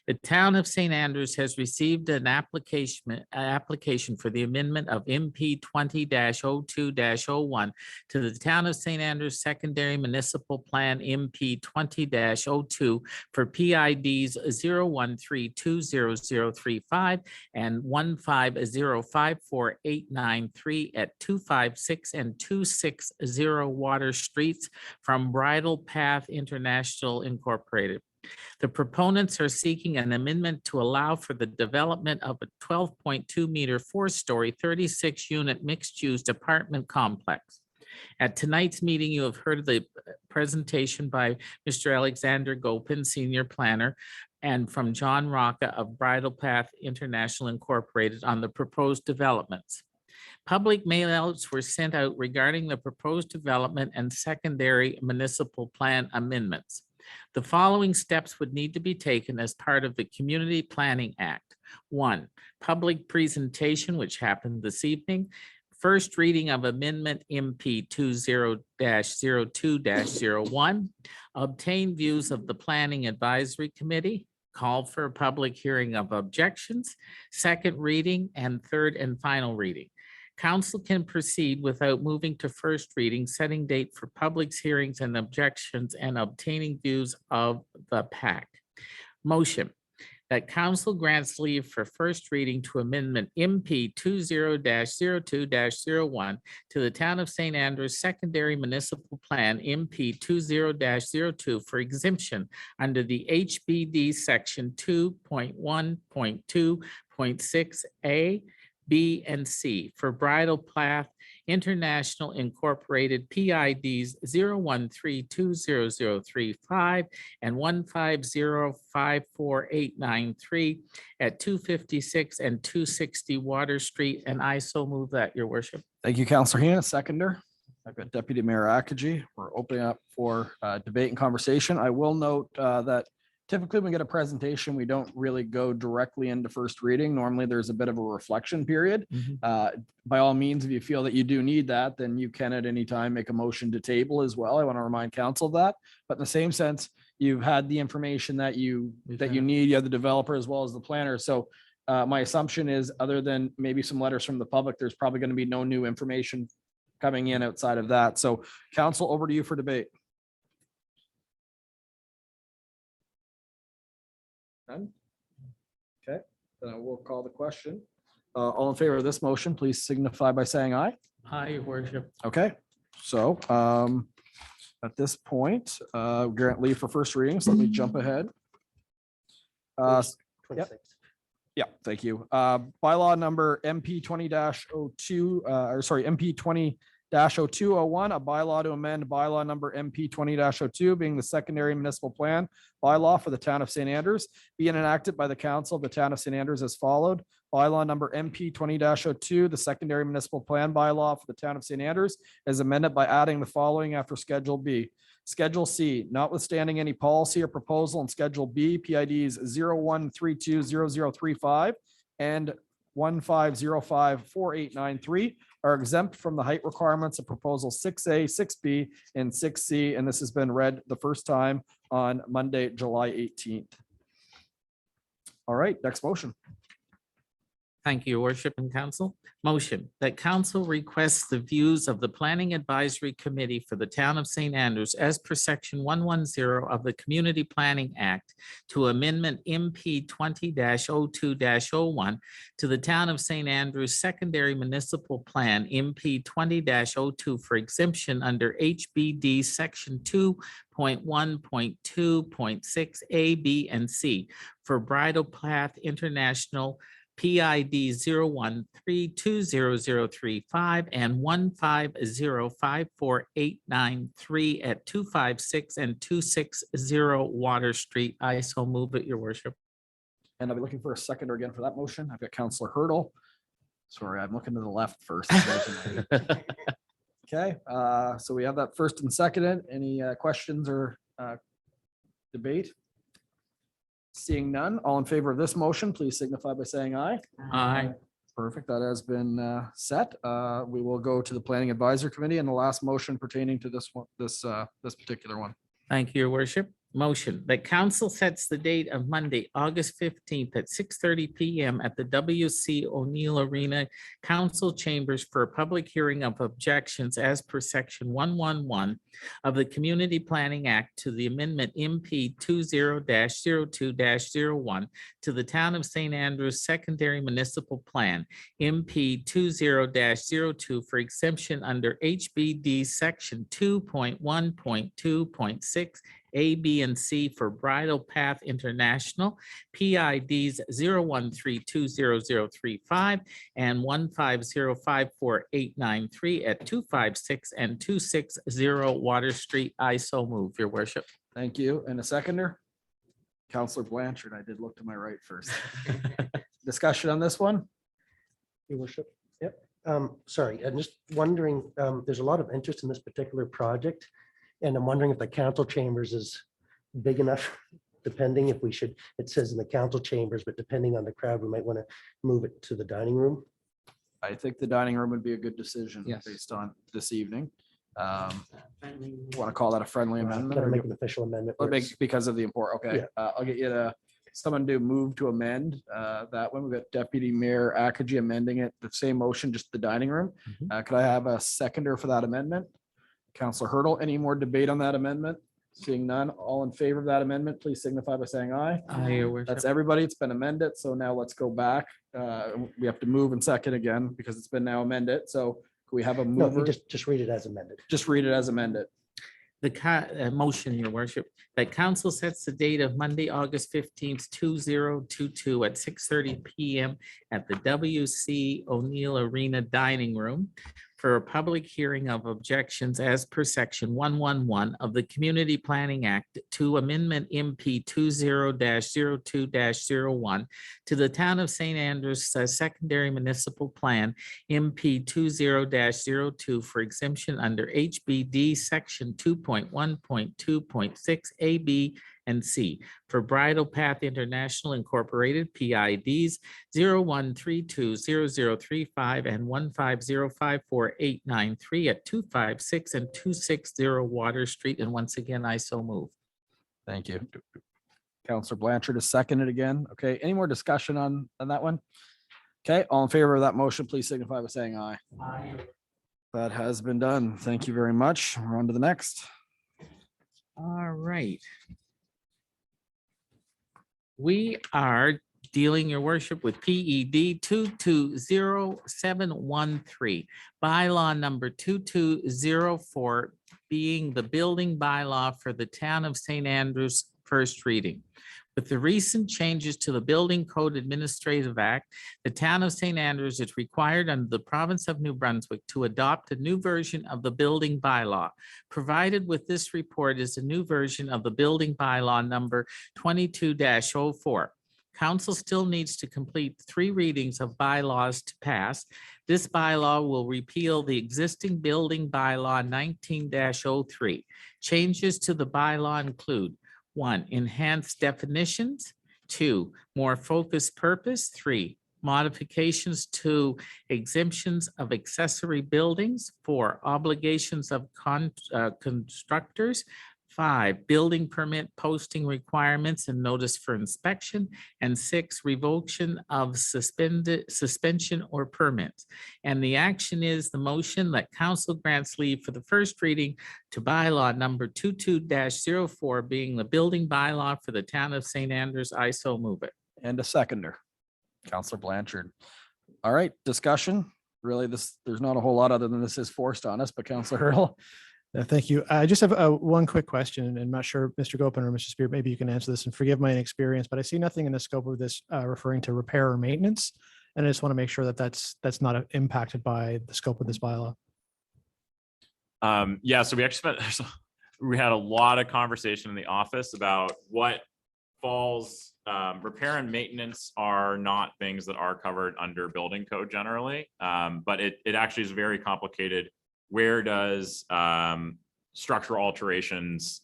The town of St. Andrews has received an application for the amendment of MP 20-02-01 to the town of St. Andrews Secondary Municipal Plan MP 20-02 for PIDs 013-20035 and 1505489-3 at 256 and 260 Water Streets from Bridle Path International Incorporated. The proponents are seeking an amendment to allow for the development of a 12.2 meter, 4-story, 36-unit mixed-use apartment complex. At tonight's meeting, you have heard the presentation by Mr. Alexander Gopen, Senior Planner, and from John Rocca of Bridle Path International Incorporated on the proposed developments. Public mailouts were sent out regarding the proposed development and secondary municipal plan amendments. The following steps would need to be taken as part of the Community Planning Act. 1, public presentation, which happened this evening. First reading of amendment MP 20-02-01. Obtain views of the Planning Advisory Committee. Call for a public hearing of objections. Second reading and third and final reading. Council can proceed without moving to first reading, setting date for public hearings and objections, and obtaining views of the PAC. Motion that council grants leave for first reading to amendment MP 20-02-01 to the Town of St. Andrews Secondary Municipal Plan MP 20-02 for exemption under the HBD Section 2.1.2.6A, B, and C for Bridle Path International Incorporated PIDs 0132035 and 1505489 at 256 and 260 Water Street. And I so move that, your worship. Thank you, Councillor Heenan. Seconder. I've got Deputy Mayor Akaji. We're opening up for debate and conversation. I will note that typically when we get a presentation, we don't really go directly into first reading. Normally there's a bit of a reflection period. By all means, if you feel that you do need that, then you can at any time make a motion to table as well. I want to remind council of that. But in the same sense, you've had the information that you need. You have the developer as well as the planner. So my assumption is, other than maybe some letters from the public, there's probably going to be no new information coming in outside of that. So council, over to you for debate. None? Okay, then I will call the question. All in favor of this motion, please signify by saying aye. Aye, your worship. Okay, so at this point, grant leave for first readings. Let me jump ahead. Yep. 26. Yeah, thank you. Bylaw number MP 20-02, or sorry, MP 20-0201, a bylaw to amend bylaw number MP 20-02, being the secondary municipal plan bylaw for the town of St. Andrews, being enacted by the council of the town of St. Andrews as followed. Bylaw number MP 20-02, the secondary municipal plan bylaw for the town of St. Andrews, is amended by adding the following after Schedule B. Schedule C, notwithstanding any policy or proposal in Schedule B, PIDs 01320035 and 15054893 are exempt from the height requirements of proposal 6A, 6B, and 6C, and this has been read the first time on Monday, July 18th. All right, next motion. Thank you, your worship and council. Motion that council requests the views of the Planning Advisory Committee for the town of St. Andrews as per section 110 of the Community Planning Act to amendment MP 20-02-01 to the town of St. Andrews Secondary Municipal Plan MP 20-02 for exemption under HBD section 2.1.2.6 A, B, and C for Bridle Path International PID 0132035 and 1505489 at 256 and 260 Water Street. I so move it, your worship. And I'll be looking for a seconder again for that motion. I've got Councillor Hurdle. Sorry, I'm looking to the left first. Okay, so we have that first and seconded. Any questions or debate? Seeing none, all in favor of this motion, please signify by saying aye. Aye. Perfect, that has been set. We will go to the Planning Advisory Committee and the last motion pertaining to this one, this particular one. Thank you, your worship. Motion that council sets the date of Monday, August 15th at 6:30 PM at the W.C. O'Neill Arena Council Chambers for a public hearing of objections as per section 111 of the Community Planning Act to the amendment MP 20-02-01 to the town of St. Andrews Secondary Municipal Plan MP 20-02 for exemption under HBD section 2.1.2.6 A, B, and C for Bridle Path International, PIDs 0132035 and 1505489 at 256 and 260 Water Street. I so move, your worship. Thank you. And a seconder? Councillor Blanchard, I did look to my right first. Discussion on this one? Your worship. Yep. Sorry, I'm just wondering, there's a lot of interest in this particular project. And I'm wondering if the council chambers is big enough, depending if we should, it says in the council chambers, but depending on the crowd, we might want to move it to the dining room. I think the dining room would be a good decision Yes. based on this evening. Want to call that a friendly amendment? Gotta or make you- an official amendment. or where it's- because of the import, okay. I'll get you to, someone to move to amend that one. We've got Deputy Mayor Akaji amending it, the same motion, just the dining room. Could I have a seconder for that amendment? Counselor Hurdle, any more debate on that amendment? Seeing none, all in favor of that amendment, please signify by saying aye. Aye, your worship. That's everybody. It's been amended. So now let's go back. We have to move and second again because it's been now amended. So can we have a No, mover? you just read it as amended. Just read it as amended. The motion, your worship, that council sets the date of Monday, August 15th, 2022 at 6:30 PM at the WC O'Neill Arena Dining Room for a public hearing of objections as per section 111 of the Community Planning Act to Amendment MP 20-02-01 to the Town of St. Andrews Secondary Municipal Plan MP 20-02 for exemption under HBD section 2.1.2.6 A, B, and C for Bridle Path International Incorporated PIDs 01320035 and 1505489 at 256 and 260 Water Street. And once again, I so move. Thank you. Counselor Blanchard is seconded again. Okay, any more discussion on that one? Okay, all in favor of that motion, please signify by saying aye. That has been done. Thank you very much. We're on to the next. All right. We are dealing, your worship, with PED 220713, bylaw number 2204, being the building bylaw for the Town of St. Andrews, first reading. With the recent changes to the Building Code Administrative Act, the Town of St. Andrews is required under the province of New Brunswick to adopt a new version of the building bylaw. Provided with this report is a new version of the building bylaw number 22-04. Council still needs to complete 3 readings of bylaws to pass. This bylaw will repeal the existing building bylaw 19-03. Changes to the bylaw include: 1, enhanced definitions; 2, more focused purpose; 3, modifications to exemptions of accessory buildings; 4, obligations of constructors; 5, building permit posting requirements and notice for inspection; and 6, revocation of suspension or permits. And the action is the motion that council grants leave for the first reading to bylaw number 22-04, being the building bylaw for the Town of St. Andrews. I so move it. And a seconder, Counselor Blanchard. All right, discussion. Really, there's not a whole lot other than this is forced on us, but Counselor Hurl. Thank you. I just have one quick question, and I'm not sure, Mr. Gopen or Mr. Spear, maybe you can answer this, and forgive my inexperience, but I see nothing in the scope of this referring to repair or maintenance. And I just want to make sure that that's not impacted by the scope of this bylaw. Yeah, so we actually we had a lot of conversation in the office about what falls. Repair and maintenance are not things that are covered under building code generally, but it actually is very complicated. Where does structural alterations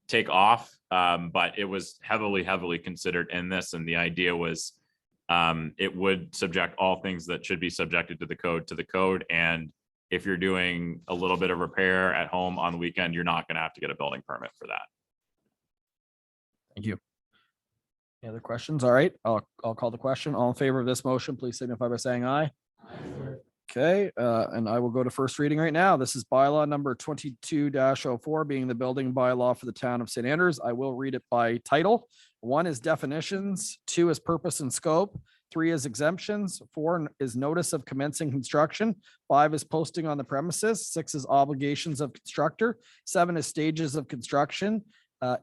take off? But it was heavily considered in this, and the idea was it would subject all things that should be subjected to the code. And if you're doing a little bit of repair at home on the weekend, you're not going to have to get a building permit for that. Thank you. Any other questions? All right, I'll call the question. All in favor of this motion, please signify by saying aye. Okay, and I will go to first reading right now. This is bylaw number 22-04, being the building bylaw for the Town of St. Andrews. I will read it by title. 1 is definitions, 2 is purpose and scope, 3 is exemptions, 4 is notice of commencing construction, 5 is posting on the premises, 6 is obligations of constructor, 7 is stages of construction,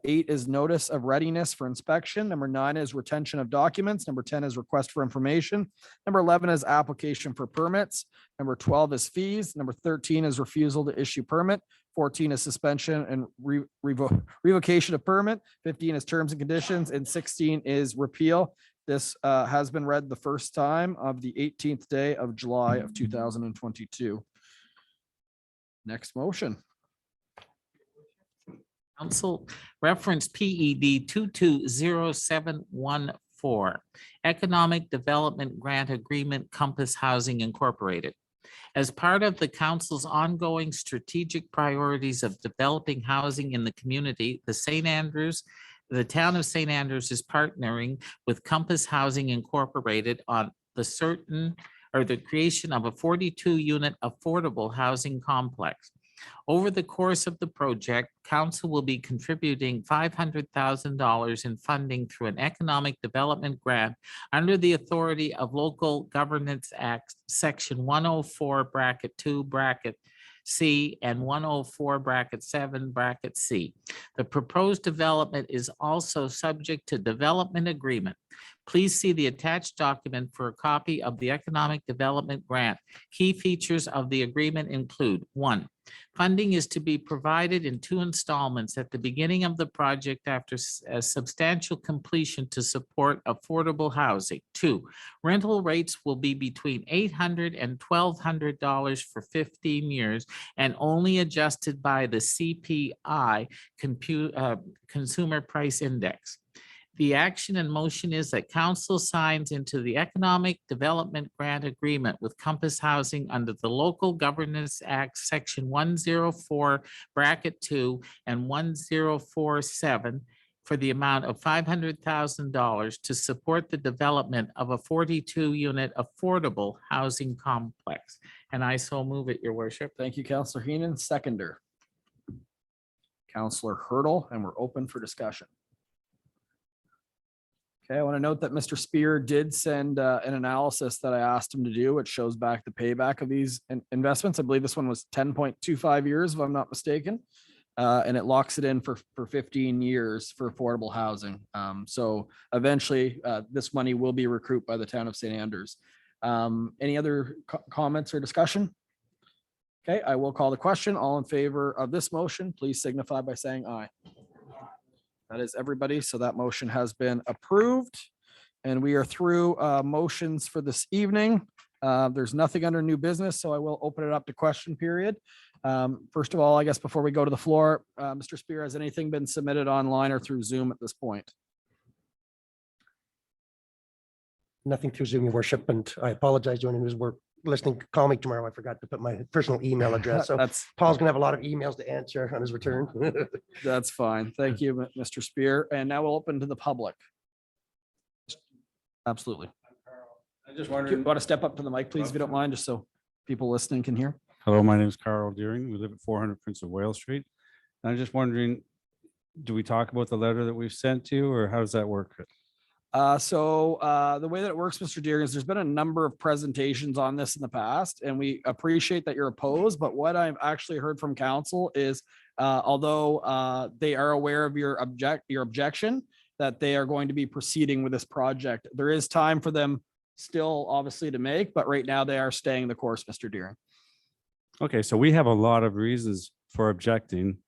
8 is notice of readiness for inspection. Number 9 is retention of documents. Number 10 is request for information. Number 11 is application for permits. Number 12 is fees. Number 13 is refusal to issue permit. 14 is suspension and revocation of permit. 15 is terms and conditions, and 16 is repeal. This has been read the first time of the 18th day of July of 2022. Next motion. Council reference PED 220714, Economic Development Grant Agreement Compass Housing Incorporated. As part of the council's ongoing strategic priorities of developing housing in the community, the town of St. Andrews is partnering with Compass Housing Incorporated on the creation of a 42-unit affordable housing complex. Over the course of the project, council will be contributing $500,000 in funding through an economic development grant under the authority of Local Governance Act, Section 104, Bracket 2, Bracket C, and 104, Bracket 7, Bracket C. The proposed development is also subject to development agreement. Please see the attached document for a copy of the economic development grant. Key features of the agreement include: 1, funding is to be provided in 2 installments at the beginning of the project after a substantial completion to support affordable housing. 2, rental rates will be between $800 and $1,200 for 15 years and only adjusted by the CPI, Consumer Price Index. The action and motion is that council signs into the Economic Development Grant Agreement with Compass Housing under the Local Governance Act, Section 104, Bracket 2, and 1047 for the amount of $500,000 to support the development of a 42-unit affordable housing complex. And I so move it, your worship. Thank you, Councillor Heenan. Seconder. Councillor Hurdle, and we're open for discussion. Okay, I want to note that Mr. Spear did send an analysis that I asked him to do, which shows back the payback of these investments. I believe this one was 10.25 years, if I'm not mistaken. And it locks it in for 15 years for affordable housing. So eventually this money will be recouped by the town of St. Andrews. Any other comments or discussion? Okay, I will call the question. All in favor of this motion, please signify by saying aye. That is everybody. So that motion has been approved. And we are through motions for this evening. There's nothing under new business, so I will open it up to question period. First of all, I guess before we go to the floor, Mr. Spear, has anything been submitted online or through Zoom at this point? Nothing through Zoom, your worship, and I apologize to anyone who's listening. Call me tomorrow. I forgot to put my personal email address. So Paul's gonna have a lot of emails to answer on his return. That's fine. Thank you, Mr. Spear. And now we'll open to the public. Absolutely. I just You wondering. want to step up to the mic, please, if you don't mind, just so people listening can hear. Hello, my name is Carl Deering. We live at 400 Prince of Wales Street. And I'm just wondering, do we talk about the letter that we've sent to you, or how does that work? So the way that it works, Mr. Deering, is there's been a number of presentations on this in the past, and we appreciate that you're opposed. But what I've actually heard from council is, although they are aware of your objection, that they are going to be proceeding with this project. There is time for them still, obviously, to make, but right now they are staying the course, Mr. Deering. Okay, so we have a lot of reasons for objecting.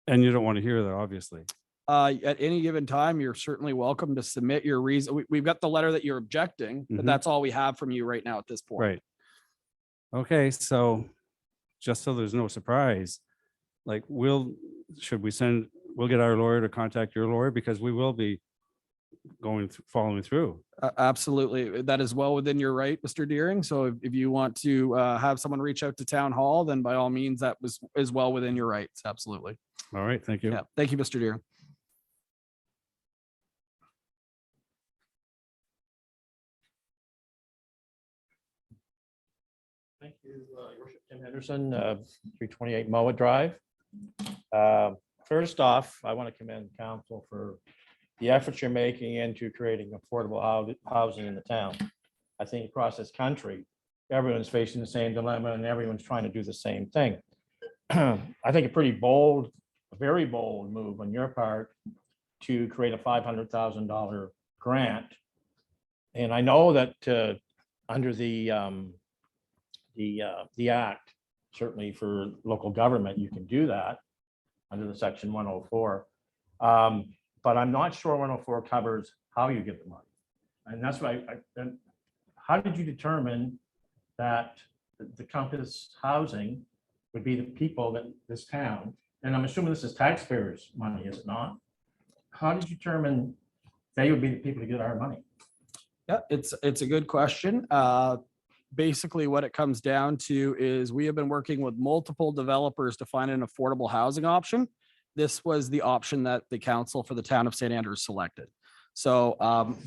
And you don't want to hear that, obviously. At any given time, you're certainly welcome to submit your reason. We've got the letter that you're objecting, but that's all we have from you right now at this point. Right. Okay, so just so there's no surprise, like we'll get our lawyer to contact your lawyer, because we will be following through. Absolutely. That is well within your right, Mr. Deering. So if you want to have someone reach out to town hall, then by all means, that is well within your rights. Absolutely. All right, thank you. Yeah. Thank you, Mr. Deering. Thank you, Your Worship. Tim Henderson, 328 Mowat Drive. First off, I want to commend council for the efforts you're making into creating affordable housing in the town. I think across this country, everyone's facing the same dilemma and everyone's trying to do the same thing. I think a very bold move on your part to create a $500,000 grant. And I know that under the act, certainly for local government, you can do that under the Section 104. but I'm not sure 104 covers how you get the money. And that's why then how did you determine that the Compass housing would be the people that this town, and I'm assuming this is taxpayers' money, is it not? How did you determine they would be the people to get our money? Yeah, it's a good question. Basically what it comes down to is we have been working with multiple developers to find an affordable housing option. This was the option that the council for the town of St. Andrews selected. So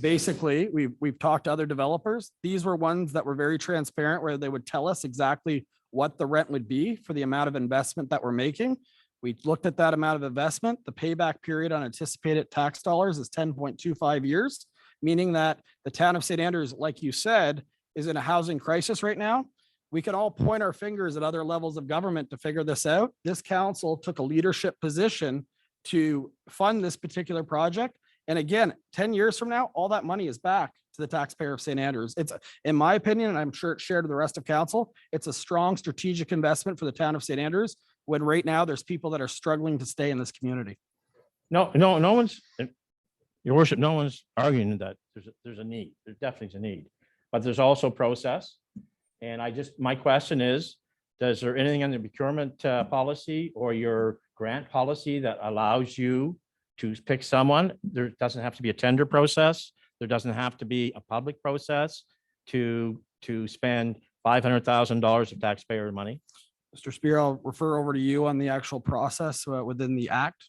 basically, we've talked to other developers. These were ones that were very transparent, where they would tell us exactly what the rent would be for the amount of investment that we're making. We looked at that amount of investment. The payback period on anticipated tax dollars is 10.25 years, meaning that the town of St. Andrews, like you said, is in a housing crisis right now. We can all point our fingers at other levels of government to figure this out. This council took a leadership position to fund this particular project. And again, 10 years from now, all that money is back to the taxpayer of St. Andrews. It's, in my opinion, and I'm sure it's shared with the rest of council, it's a strong strategic investment for the town of St. Andrews, when right now there's people that are struggling to stay in this community. No one's, your worship, no one's arguing that there's a need. There definitely is a need, but there's also process. And my question is, is there anything in the procurement policy or your grant policy that allows you to pick someone? There doesn't have to be a tender process. There doesn't have to be a public process to spend $500,000 of taxpayer money. Mr. Spear, I'll refer over to you on the actual process within the act.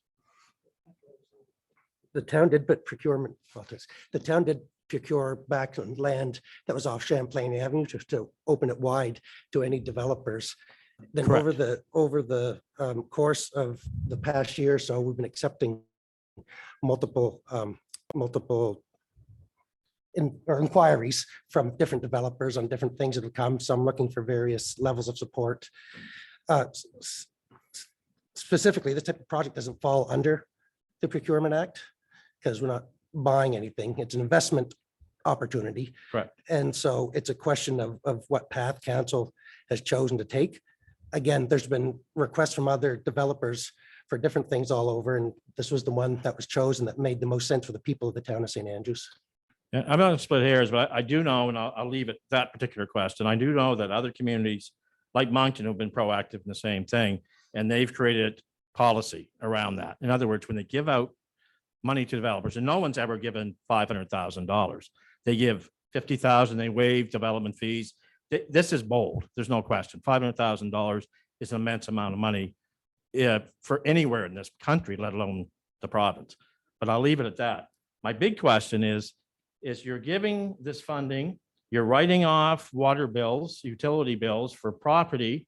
The town did put procurement, the town did procure back on land that was off Champlain Avenue just to open it wide to any developers. Then Correct. over the course of the past year or so, we've been accepting multiple inquiries from different developers on different things that have come, some looking for various levels of support. Specifically, this type of project doesn't fall under the Procurement Act because we're not buying anything. It's an investment opportunity. Correct. And so it's a question of what path council has chosen to take. Again, there's been requests from other developers for different things all over, and this was the one that was chosen that made the most sense for the people of the town of St. Andrews. Yeah, I'm not going to split hairs, but I do know, and I'll leave it that particular question. I do know that other communities like Moncton have been proactive in the same thing, and they've created policy around that. In other words, when they give out money to developers, and no one's ever given $500,000, they give $50,000, they waive development fees. This is bold. There's no question. $500,000 is an immense amount of money for anywhere in this country, let alone the province. But I'll leave it at that. My big question is you're giving this funding, you're writing off water bills, utility bills for property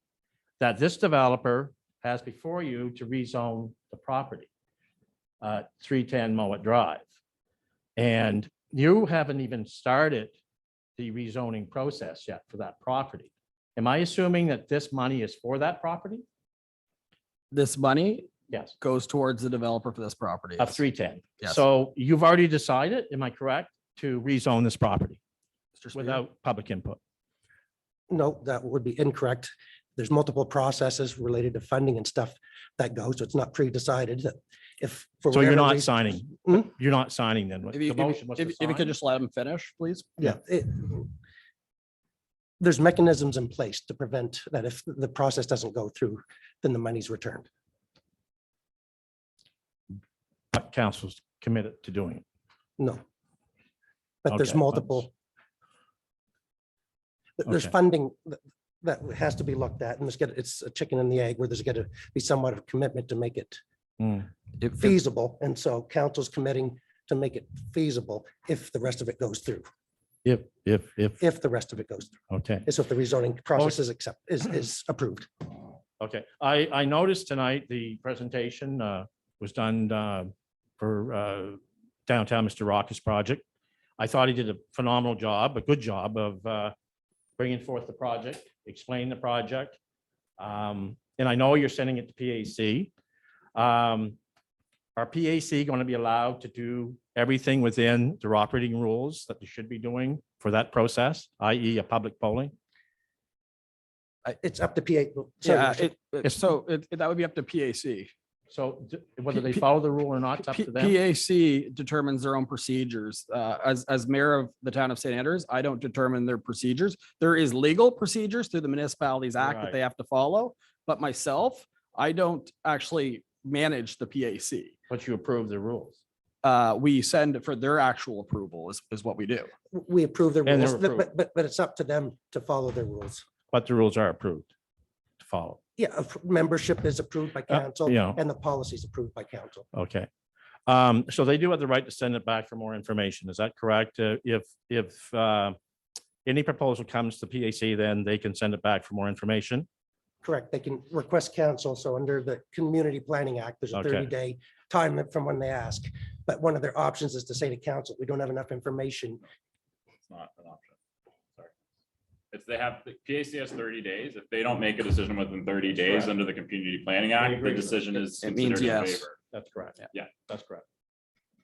that this developer has before you to rezone the property, 310 Mowat Drive. And you haven't even started the rezoning process yet for that property. Am I assuming that this money is for that property? This money Yes. goes towards the developer for this property. Of 310. Yes. So you've already decided, am I correct, to rezone this property Mr. Spear? without public input? No, that would be incorrect. There's multiple processes related to funding and stuff that goes, so it's not pre-decided. If for So you're whatever not reason- signing, Hmm? you're not signing then? If you, The motion was to if you could sign? just let him finish, please. Yeah. There's mechanisms in place to prevent that if the process doesn't go through, then the money's returned. But council's committed to doing it. No. But there's Okay, multiple. There's Okay. funding that has to be looked at, and it's a chicken and the egg where there's got to be somewhat of commitment to make it feasible. And so council's committing to make it feasible if the rest of it goes through, If, if the rest of it goes through. okay. So if the rezoning process is approved. Okay, I noticed tonight the presentation was done for downtown Mr. Rocca's project. I thought he did a phenomenal job, a good job of bringing forth the project, explaining the project. And I know you're sending it to PAC. Are PAC going to be allowed to do everything within their operating rules that they should be doing for that process, i.e. a public polling? It's up to PA. Yeah, that would be up to PAC. So whether they follow the rule or not, it's up to them. PAC determines their own procedures. As mayor of the town of St. Andrews, I don't determine their procedures. There is legal procedures through the Municipalities Act that Right. they have to follow. But myself, I don't actually manage the PAC. But you approve the rules. We send it for their actual approval is what we do. We approve their And they're rules, approved. but it's up to them to follow their rules. But the rules are approved to follow. Yeah, membership is approved by council yeah. and the policy is approved by council. Okay. So they do have the right to send it back for more information. Is that correct? If any proposal comes to PAC, then they can send it back for more information. Correct. They can request council. So under the Community Planning Act, there's a Okay. 30-day time limit from when they ask. But one of their options is to say to council, we don't have enough information. It's not an option. Sorry. It's they have, the PAC has 30 days. If they don't make a decision within 30 days Correct. under the Community Planning Act, the agree with decision that. is It means considered in yes. favor. That's correct. Yeah. That's correct.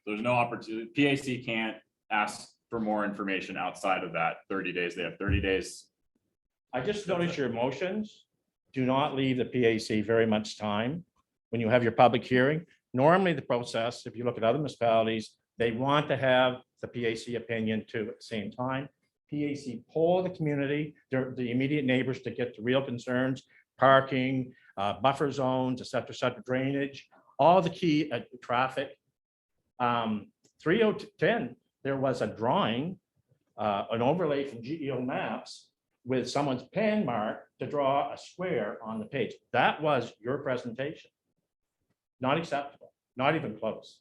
There's no opportunity. PAC can't ask for more information outside of that 30 days. They have 30 days. I just noticed your motions do not leave the PAC very much time when you have your public hearing. Normally, the process, if you look at other municipalities, they want to have the PAC opinion too at the same time. PAC poll the community, the immediate neighbors to get the real concerns, parking, buffer zones, et cetera, drainage, all the key traffic. 3010, there was a drawing, an overlay from GEO maps with someone's pen mark to draw a square on the page. That was your presentation. Not acceptable, not even close.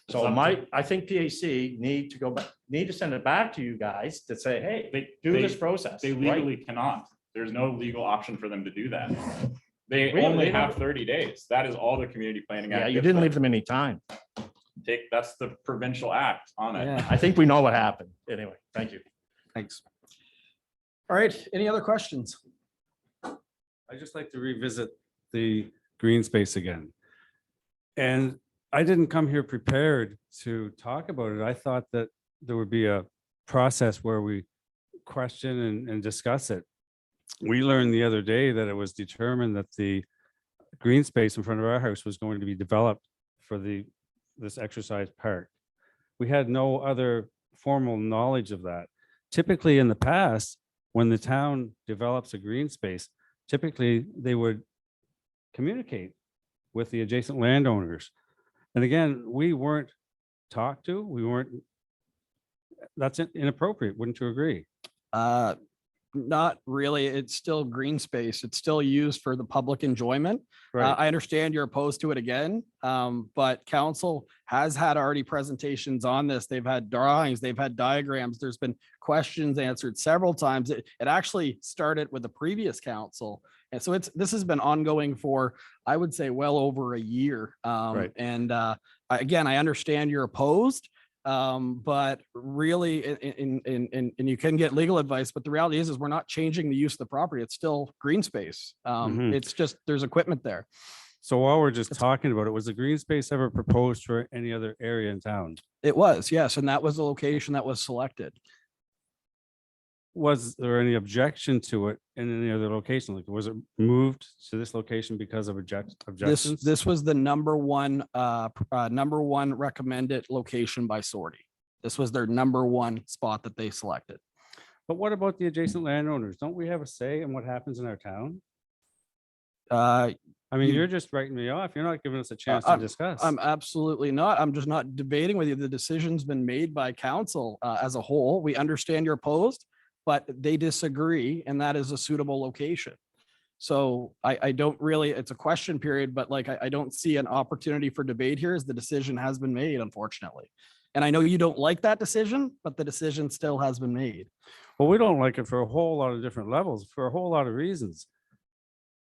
So I think PAC need to go back, need to send it back to you guys to say, hey, do this process. They right? legally cannot. There's no legal option for them to do that. They Really? only They have don't- 30 days. That is all the Community Planning Act. Yeah, you gives didn't them. leave them any time. That's the provincial act on it. Yeah. I think we know what happened. Anyway, thank you. Thanks. All right. Any other questions? I'd just like to revisit the green space again. And I didn't come here prepared to talk about it. I thought that there would be a process where we question and discuss it. We learned the other day that it was determined that the green space in front of our house was going to be developed for this exercise park. We had no other formal knowledge of that. Typically in the past, when the town develops a green space, typically they would communicate with the adjacent landowners. And again, we weren't talked to, that's inappropriate, wouldn't you agree? Not really. It's still green space. It's still used for the public enjoyment. Right. I understand you're opposed to it again, but council has had already presentations on this. They've had drawings, they've had diagrams. There's been questions answered several times. It actually started with the previous council. And so this has been ongoing for, I would say, well over a year. Right. And again, I understand you're opposed. But really, and you can get legal advice, but the reality is we're not changing the use of the property. It's still green space. Mhm. It's just, there's equipment there. So while we're just talking about it, was the green space ever proposed for any other area in town? It was, yes. And that was the location that was selected. Was there any objection to it in any other location? Like, was it moved to this location because of objections? This was the number one recommended location by Sortie. This was their number one spot that they selected. But what about the adjacent landowners? Don't we have a say in what happens in our town? I mean, You- you're just writing me off. You're not giving us a chance to discuss. I'm absolutely not. I'm just not debating with you. The decision's been made by council as a whole. We understand you're opposed, but they disagree, and that is a suitable location. So I don't really, it's a question period, but like, I don't see an opportunity for debate here as the decision has been made, unfortunately. And I know you don't like that decision, but the decision still has been made. Well, we don't like it for a whole lot of different levels, for a whole lot of reasons.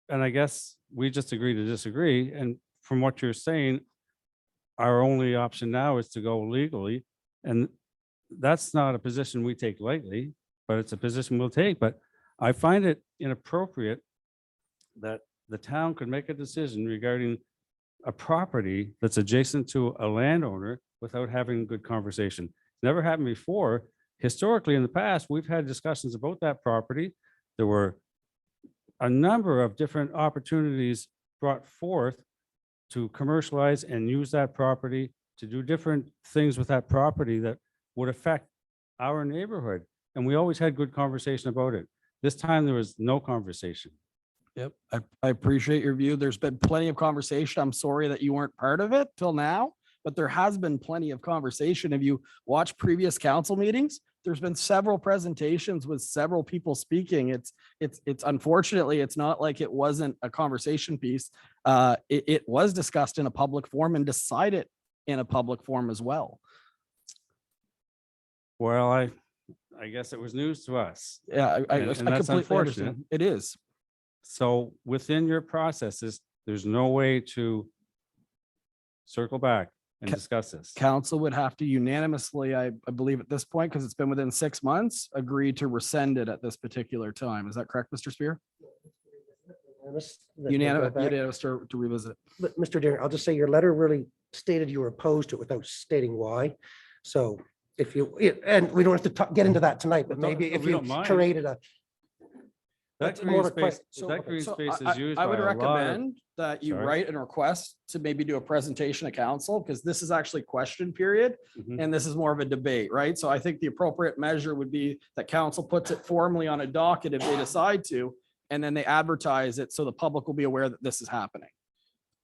And I guess we just agree to disagree. And from what you're saying, our only option now is to go legally. And that's not a position we take lightly, but it's a position we'll take. But I find it inappropriate that the town could make a decision regarding a property that's adjacent to a landowner without having a good conversation. Never happened before. Historically, in the past, we've had discussions about that property. There were a number of different opportunities brought forth to commercialize and use that property to do different things with that property that would affect our neighborhood. And we always had good conversation about it. This time there was no conversation. Yep, I appreciate your view. There's been plenty of conversation. I'm sorry that you weren't part of it till now, but there has been plenty of conversation. If you watch previous council meetings, there's been several presentations with several people speaking. It's unfortunately, it's not like it wasn't a conversation piece. It was discussed in a public forum and decided in a public forum as well. Well, I guess it was news to us. Yeah, I And that's completely unfortunate. understand. It is. So within your processes, there's no way to circle back and discuss this. Council would have to unanimously, I believe at this point, because it's been within 6 months, agree to rescind it at this particular time. Is that correct, Mr. Spear? Unanimous to revisit. But Mr. Deering, I'll just say your letter really stated you were opposed to it without stating why. So if you, and we don't have to get into that tonight, but maybe if you created a. That that's more green of a space, question. that green So space I- is used I by would a lot of. recommend that you Sorry. write and request to maybe do a presentation to council, because this is actually question period. Mhm. And this is more of a debate, right? So I think the appropriate measure would be that council puts it formally on a docket if they decide to, and then they advertise it so the public will be aware that this is happening.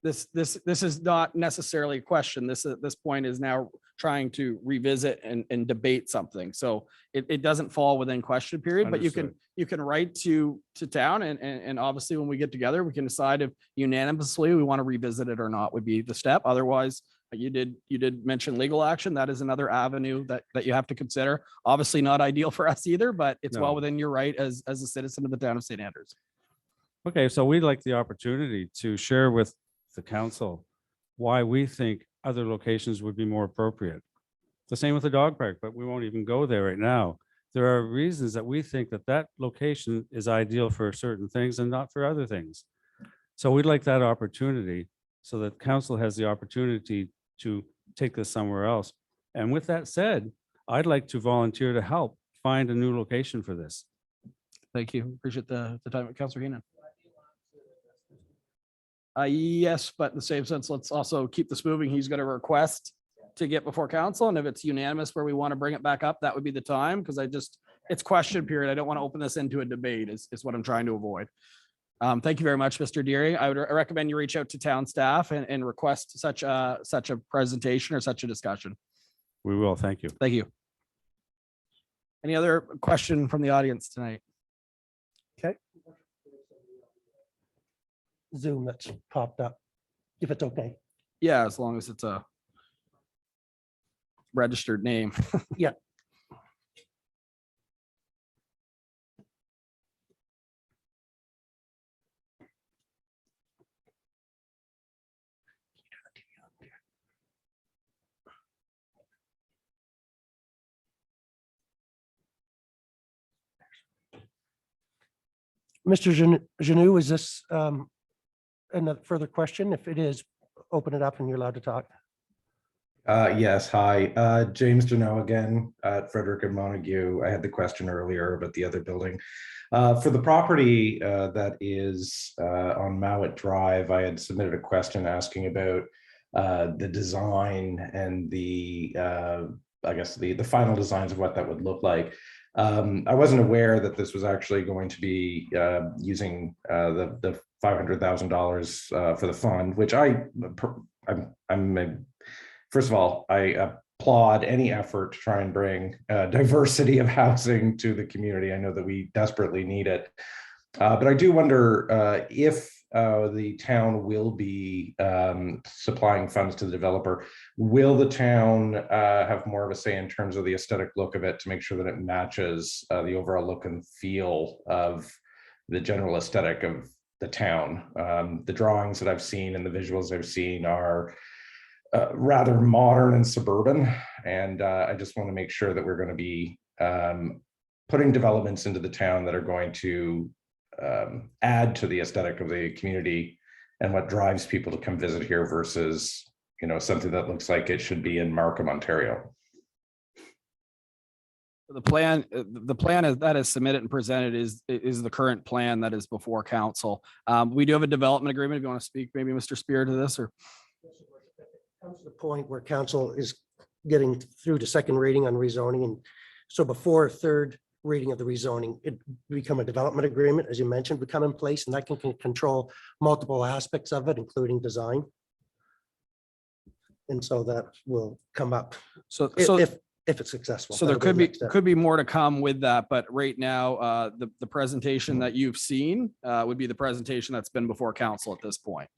This is not necessarily a question. This, at this point, is now trying to revisit and debate something. So it doesn't fall within question period, but you can write to town, and obviously when we get together, we can decide if unanimously we want to revisit it or not would be the step. Otherwise, you did mention legal action. That is another avenue that you have to consider. Obviously not ideal for us either, but it's well No. within your right as a citizen of the town of St. Andrews. Okay, so we'd like the opportunity to share with the council why we think other locations would be more appropriate. The same with the dog park, but we won't even go there right now. There are reasons that we think that that location is ideal for certain things and not for other things. So we'd like that opportunity so that council has the opportunity to take this somewhere else. And with that said, I'd like to volunteer to help find a new location for this. Thank you. Appreciate the time, Councilor Heenan. Yes, but in the same sense, let's also keep this moving. He's going to request to get before council, and if it's unanimous where we want to bring it back up, that would be the time, because it's question period. I don't want to open this into a debate is what I'm trying to avoid. Thank you very much, Mr. Deering. I would recommend you reach out to town staff and request such a presentation or such a discussion. We will. Thank you. Thank you. Any other question from the audience tonight? Okay. Zoom that's popped up, if it's okay. Yeah, as long as it's a registered name. Yeah. Mr. Janou, is this another further question? If it is, open it up and you're allowed to talk. Yes, hi, James Deneau again at Frederick and Montague. I had the question earlier about the other building. For the property that is on Mowat Drive, I had submitted a question asking about the design and the, I guess, the final designs of what that would look like. I wasn't aware that this was actually going to be using the $500,000 for the fund, which first of all, I applaud any effort to try and bring diversity of housing to the community. I know that we desperately need it. But I do wonder if the town will be supplying funds to the developer. Will the town have more of a say in terms of the aesthetic look of it to make sure that it matches the overall look and feel of the general aesthetic of the town? The drawings that I've seen and the visuals I've seen are rather modern and suburban. And I just want to make sure that we're going to be putting developments into the town that are going to add to the aesthetic of the community and what drives people to come visit here versus, something that looks like it should be in Markham, Ontario. The plan, the plan is that is submitted and presented is the current plan that is before council. We do have a development agreement. If you want to speak, maybe Mr. Spear to this or. Comes to the point where council is getting through to second reading on rezoning. And so before third reading of the rezoning, it become a development agreement, as you mentioned, would come in place, and that can control multiple aspects of it, including design. And so that will come up So, if it's successful. so there That'll could the be, next step. could be more to come with that, but right now, the presentation that you've seen, would be the presentation that's been before council at this point.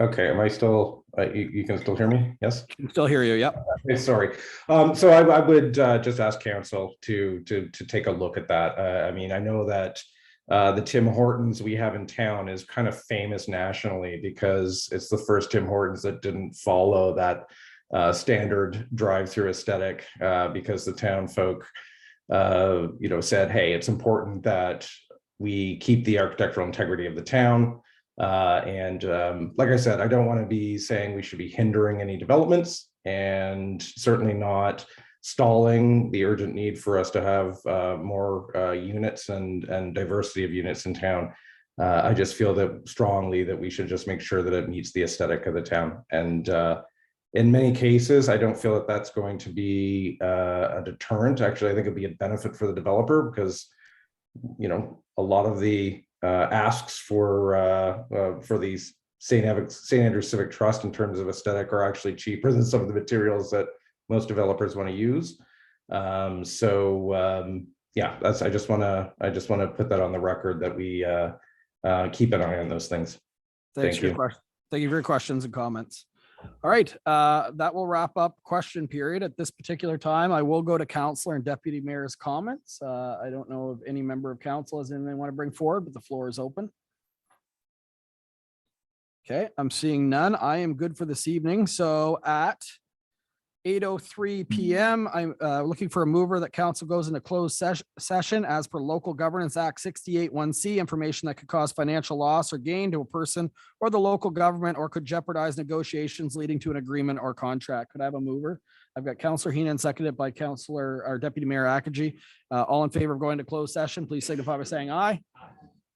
Okay, am I still, you can still hear me? Yes? Can still hear you, yep. Okay, sorry. So I would just ask council to take a look at that. I mean, I know that the Tim Hortons we have in town is kind of famous nationally because it's the first Tim Hortons that didn't follow that standard drive-through aesthetic because the town folk, said, hey, it's important that we keep the architectural integrity of the town. Like I said, I don't want to be saying we should be hindering any developments and certainly not stalling the urgent need for us to have more units and diversity of units in town. I just feel that strongly that we should just make sure that it meets the aesthetic of the town. And in many cases, I don't feel that that's going to be a deterrent. Actually, I think it'd be a benefit for the developer because, a lot of the asks for these St. Andrews Civic Trust in terms of aesthetic are actually cheaper than some of the materials that most developers want to use. Yeah, I just want to put that on the record that we keep an eye on those things. Thanks for your question. Thank you for your questions and comments. All right, that will wrap up question period at this particular time. I will go to councillor and deputy mayor's comments. I don't know if any member of council has anything they want to bring forward, but the floor is open. Okay, I'm seeing none. I am good for this evening. So at 8:03 PM, I'm looking for a mover that council goes into closed session as per Local Governance Act 68(1)(c), information that could cause financial loss or gain to a person or the local government or could jeopardize negotiations leading to an agreement or contract. Could I have a mover? I've got Councillor Heenan, seconded by Councillor or Deputy Mayor Akagi. All in favor of going to closed session, please signify by saying aye.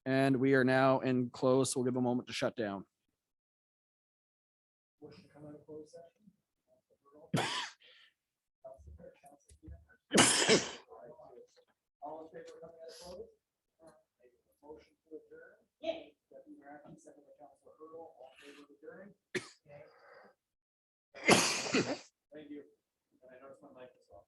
And we are now in close. So we'll give a moment to shut down. All in favor of coming out of close? Motion to adjourn. Yay. Deputy Mayor Akagi, second by Councillor Hurdle. All in favor of adjourning? Thank you. And I noticed my mic was off.